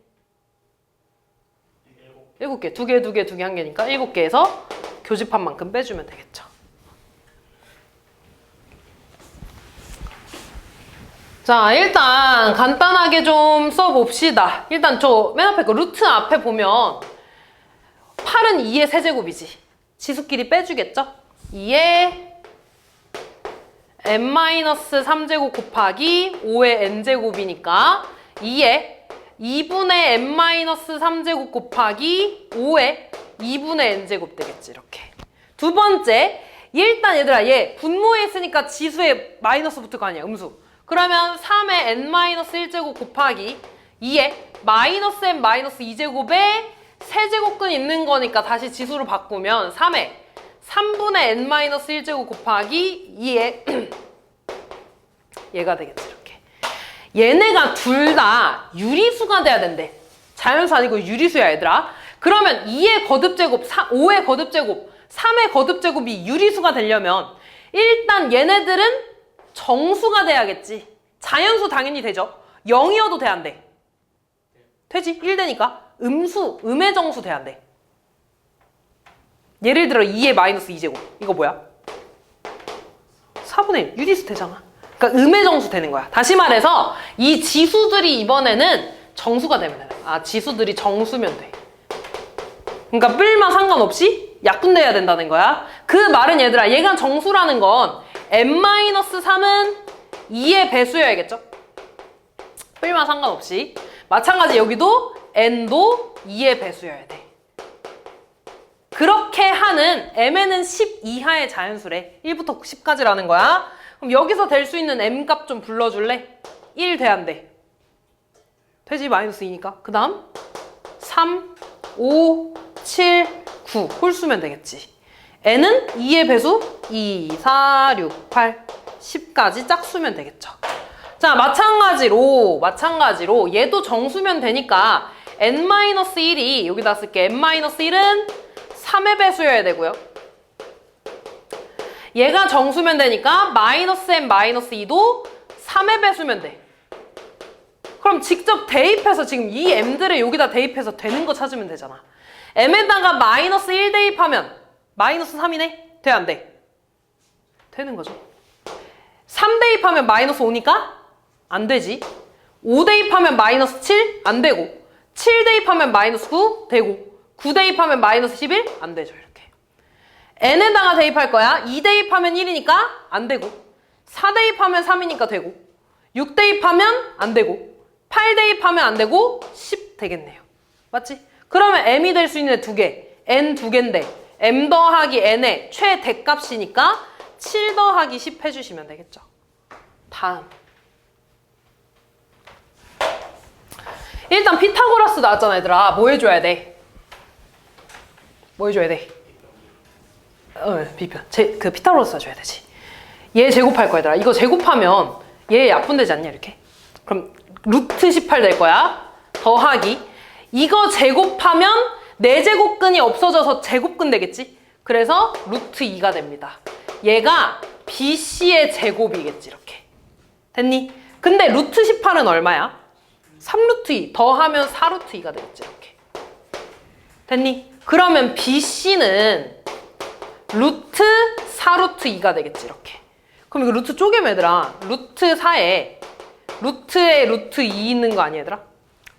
7개. 2개, 2개, 2개, 1개니까 7개에서 교집합만큼 빼주면 되겠죠. 자 일단 간단하게 좀 써봅시다. 일단 저 맨 앞에 거 루트 앞에 보면 8은 2의 세제곱이지. 지수끼리 빼주겠죠? 2의 n-3제곱 곱하기 5의 n제곱이니까 2의 2분의 n-3제곱 곱하기 5의 2분의 n제곱 되겠지. 이렇게. 두 번째, 일단 얘들아 얘 분모에 있으니까 지수에 마이너스 붙을 거 아니야. 음수. 그러면 3의 n-1제곱 곱하기 2의 마이너스 n-2제곱에 세제곱근 있는 거니까 다시 지수로 바꾸면 3의 3분의 n-1제곱 곱하기 2의 얘가 되겠지. 이렇게. 얘네가 둘 다 유리수가 돼야 된대. 자연수 아니고 유리수야 얘들아. 그러면 2의 거듭제곱, 5의 거듭제곱, 3의 거듭제곱이 유리수가 되려면 일단 얘네들은 정수가 돼야겠지. 자연수 당연히 되죠. 0이어도 돼, 안 돼? 되지. 1 되니까. 음수, 음의 정수 돼야 안 돼. 예를 들어 2의 마이너스 2제곱. 이거 뭐야? 4분의 1. 유리수 되잖아. 그러니까 음의 정수 되는 거야. 다시 말해서 이 지수들이 이번에는 정수가 되면 돼. 아, 지수들이 정수면 돼. 그러니까 뿔마 상관없이 약분돼야 된다는 거야. 그 말은 얘들아, 얘가 정수라는 건 n-3은 2의 배수여야겠죠? 뿔마 상관없이. 마찬가지 여기도 n도 2의 배수여야 돼. 그렇게 하는 mn은 10 이하의 자연수래. 1부터 10까지라는 거야. 그럼 여기서 될 수 있는 m 값 좀 불러줄래? 1 돼, 안 돼? 되지, 마이너스 2니까. 그 다음 3, 5, 7, 9 홀수면 되겠지. n은 2의 배수 2, 4, 6, 8, 10까지 짝수면 되겠죠. 자, 마찬가지로 얘도 정수면 되니까 n-1이 여기다 쓸게. n-1은 3의 배수여야 되고요. 얘가 정수면 되니까 마이너스 n-2도 3의 배수면 돼. 그럼 직접 대입해서 지금 이 m들을 여기다 대입해서 되는 거 찾으면 되잖아. m에다가 마이너스 1 대입하면 마이너스 3이네? 돼, 안 돼? 되는 거죠. 3 대입하면 마이너스 5니까 안 되지. 5 대입하면 마이너스 7? 안 되고. 7 대입하면 마이너스 9? 되고. 9 대입하면 마이너스 11? 안 되죠, 이렇게. n에다가 대입할 거야. 2 대입하면 1이니까 안 되고. 4 대입하면 3이니까 되고. 6 대입하면 안 되고. 8 대입하면 안 되고 10 되겠네요. 맞지? 그러면 m이 될 수 있는 애 2개. n 2개인데 m 더하기 n의 최대값이니까 7 더하기 10 해주시면 되겠죠. 다음. 일단 피타고라스 나왔잖아, 얘들아. 뭐 해줘야 돼? 뭐 해줘야 돼? 비편. 그 피타고라스 해줘야 되지. 얘 제곱할 거야, 얘들아. 이거 제곱하면 얘 약분되지 않냐, 이렇게? 그럼 루트 18 될 거야. 더하기. 이거 제곱하면 4제곱근이 없어져서 제곱근 되겠지? 그래서 루트 2가 됩니다. 얘가 BC의 제곱이겠지, 이렇게. 됐니? 근데 루트 18은 얼마야? 3루트 2 더하면 4루트 2가 되겠지, 이렇게. 됐니? 그러면 BC는 루트 4루트 2가 되겠지, 이렇게. 그럼 이거 루트 쪼개면 얘들아, 루트 4에 루트에 루트 2 있는 거 아니야, 얘들아?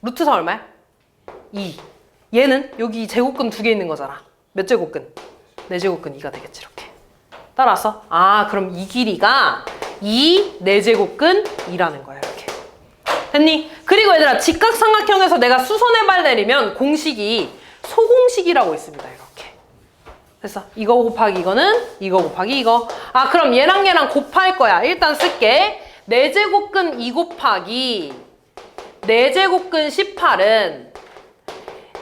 루트 4 얼마야? 2. 얘는 여기 제곱근 2개 있는 거잖아. 몇 제곱근? 4제곱근 2가 되겠지, 이렇게. 따라서 아, 그럼 이 길이가 2, 4제곱근 2라는 거야, 이렇게. 됐니? 그리고 얘들아, 직각삼각형에서 내가 수선의 발 내리면 공식이 소공식이라고 있습니다, 이렇게. 됐어. 이거 곱하기 이거는 이거 곱하기 이거. 아, 그럼 얘랑 얘랑 곱할 거야. 일단 쓸게. 4제곱근 2 곱하기 4제곱근 18은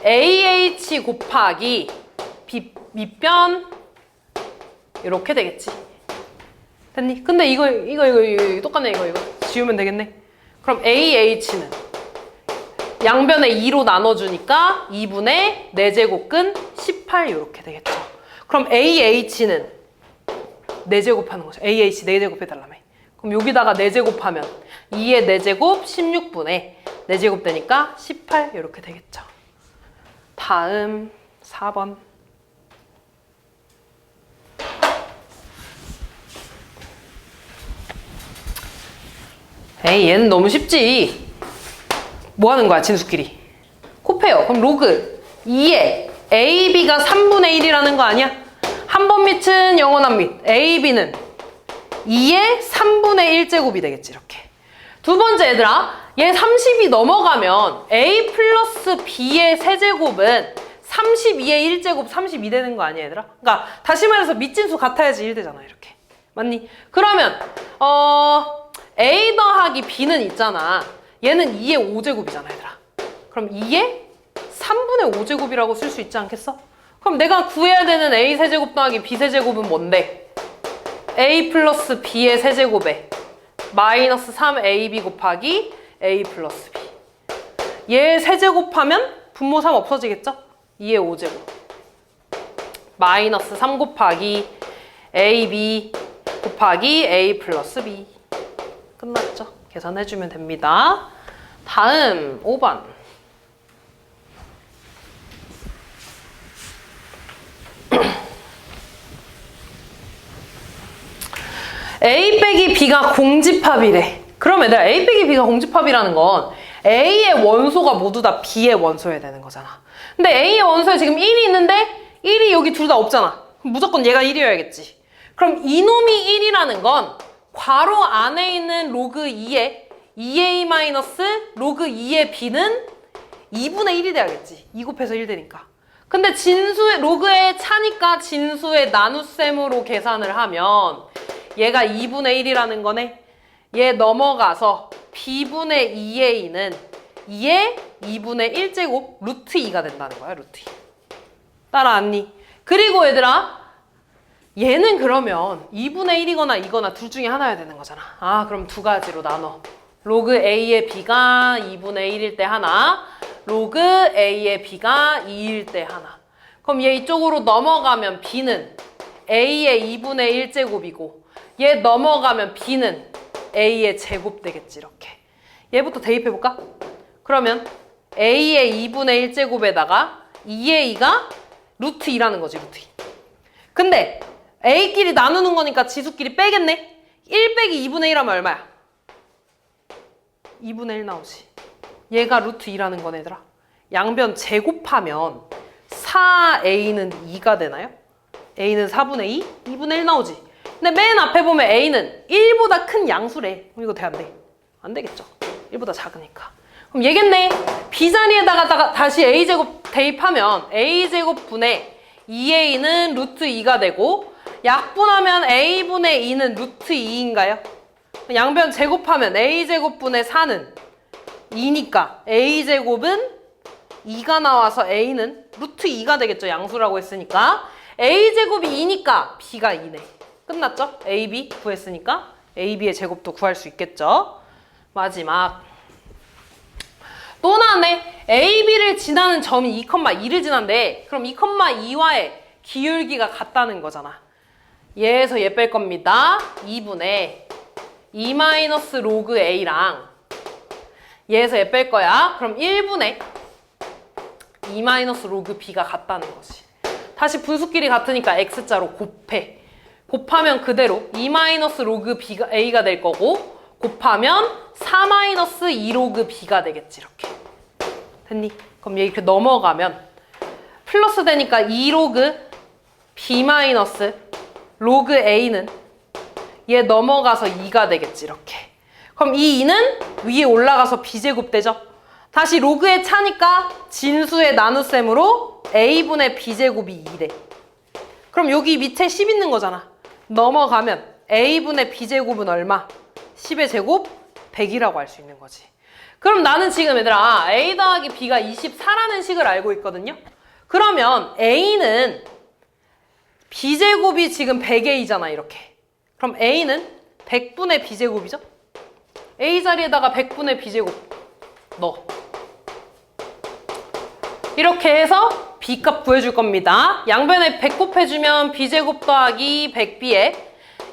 AH 곱하기 밑변 이렇게 되겠지. 됐니? 근데 이거 똑같네. 이거 지우면 되겠네. 그럼 AH는 양변에 2로 나눠주니까 2분의 4제곱근 18 이렇게 되겠죠. 그럼 AH는 4제곱하는 거죠. AH 4제곱 해달라며. 그럼 여기다가 4제곱하면 2의 4제곱 16분의 4제곱 되니까 18 이렇게 되겠죠. 다음 4번. 에이, 얘는 너무 쉽지. 뭐 하는 거야, 진수끼리? 곱해요. 그럼 로그 2에 AB가 3분의 1이라는 거 아니야? 한 번 밑은 영원한 밑. AB는 2의 3분의 1제곱이 되겠지, 이렇게. 두 번째, 얘들아. 얘 30이 넘어가면 A 플러스 B의 세제곱은 32의 1제곱 32 되는 거 아니야, 얘들아? 그러니까 다시 말해서 밑진수 같아야지 1 되잖아, 이렇게. 맞니? 그러면 A 더하기 B는 있잖아. 얘는 2의 5제곱이잖아, 얘들아. 그럼 2의 3분의 5제곱이라고 쓸 수 있지 않겠어? 그럼 내가 구해야 되는 A 세제곱 더하기 B 세제곱은 뭔데? A 플러스 B의 세제곱에 마이너스 3AB 곱하기 A 플러스 B. 얘 세제곱하면 분모 3 없어지겠죠? 2의 5제곱. 마이너스 3 곱하기 AB 곱하기 A 플러스 B. 끝났죠? 계산해주면 됩니다. 다음 5번. A 빼기 B가 공집합이래. 그럼 얘들아, A 빼기 B가 공집합이라는 건 A의 원소가 모두 다 B의 원소여야 되는 거잖아. 근데 A의 원소에 지금 1이 있는데 1이 여기 둘 다 없잖아. 그럼 무조건 얘가 1이어야겠지. 그럼 이놈이 1이라는 건 괄호 안에 있는 로그 2의 2A 마이너스 로그 2의 B는 2분의 1이 돼야겠지. 2 곱해서 1 되니까. 근데 진수의 로그의 차니까 진수의 나눗셈으로 계산을 하면 얘가 2분의 1이라는 거네. 얘 넘어가서 B분의 2A는 2의 2분의 1제곱 루트 2가 된다는 거야, 루트 2. 따라왔니? 그리고 얘들아, 얘는 그러면 2분의 1이거나 이거나 둘 중에 하나여야 되는 거잖아. 아, 그럼 두 가지로 나눠. 로그 A의 B가 2분의 1일 때 하나, 로그 A의 B가 2일 때 하나. 그럼 얘 이쪽으로 넘어가면 B는 A의 2분의 1제곱이고 얘 넘어가면 B는 A의 제곱 되겠지, 이렇게. 얘부터 대입해볼까? 그러면 A의 2분의 1제곱에다가 2A가 루트 2라는 거지, 루트 2. 근데 A끼리 나누는 거니까 지수끼리 빼겠네? 1 빼기 2분의 1 하면 얼마야? 2분의 1 나오지. 얘가 루트 2라는 건 얘들아. 양변 제곱하면 4A는 2가 되나요? A는 4분의 2? 2분의 1 나오지. 근데 맨 앞에 보면 A는 1보다 큰 양수래. 그럼 이거 돼, 안 돼? 안 되겠죠. 1보다 작으니까. 그럼 얘겠네. B자리에다가 다시 A제곱 대입하면 A제곱분의 2A는 루트 2가 되고 약분하면 A분의 2는 루트 2인가요? 양변 제곱하면 A제곱분의 4는 2니까 A제곱은 2가 나와서 A는 루트 2가 되겠죠. 양수라고 했으니까. A제곱이 2니까 B가 2네. 끝났죠? AB 구했으니까 AB의 제곱도 구할 수 있겠죠. 마지막. 또 나왔네. AB를 지나는 점이 2,2를 지난대. 그럼 2,2와의 기울기가 같다는 거잖아. 얘에서 얘 뺄 겁니다. 2분의 2 마이너스 로그 A랑 얘에서 얘 뺄 거야. 그럼 1분의 2 마이너스 로그 B가 같다는 거지. 다시 분수끼리 같으니까 X자로 곱해. 곱하면 그대로 2 마이너스 로그 B가 A가 될 거고 곱하면 4 마이너스 2 로그 B가 되겠지. 이렇게. 됐니? 그럼 얘 이렇게 넘어가면 플러스 되니까 2 로그 B 마이너스 로그 A는 얘 넘어가서 2가 되겠지. 이렇게. 그럼 이 2는 위에 올라가서 B제곱 되죠? 다시 로그의 차니까 진수의 나눗셈으로 A분의 B제곱이 2래. 그럼 여기 밑에 10 있는 거잖아. 넘어가면 A분의 B제곱은 얼마? 10의 제곱 100이라고 할 수 있는 거지. 그럼 나는 지금 얘들아 A 더하기 B가 24라는 식을 알고 있거든요. 그러면 A는 B제곱이 지금 100A잖아. 이렇게. 그럼 A는 100분의 B제곱이죠? A 자리에다가 100분의 B제곱 넣어. 이렇게 해서 B값 구해줄 겁니다. 양변에 100 곱해주면 B제곱 더하기 100B에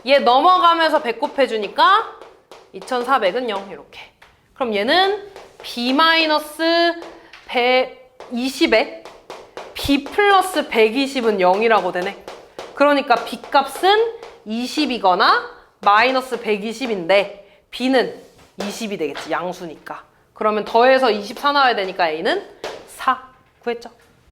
얘 넘어가면서 100 곱해주니까 2400은 0 이렇게. 그럼 얘는 B 마이너스 120에 B 플러스 120은 0이라고 되네. 그러니까 B값은 20이거나 마이너스 120인데 B는 20이 되겠지. 양수니까. 그러면 더해서 24 나와야 되니까 A는 4 구했죠.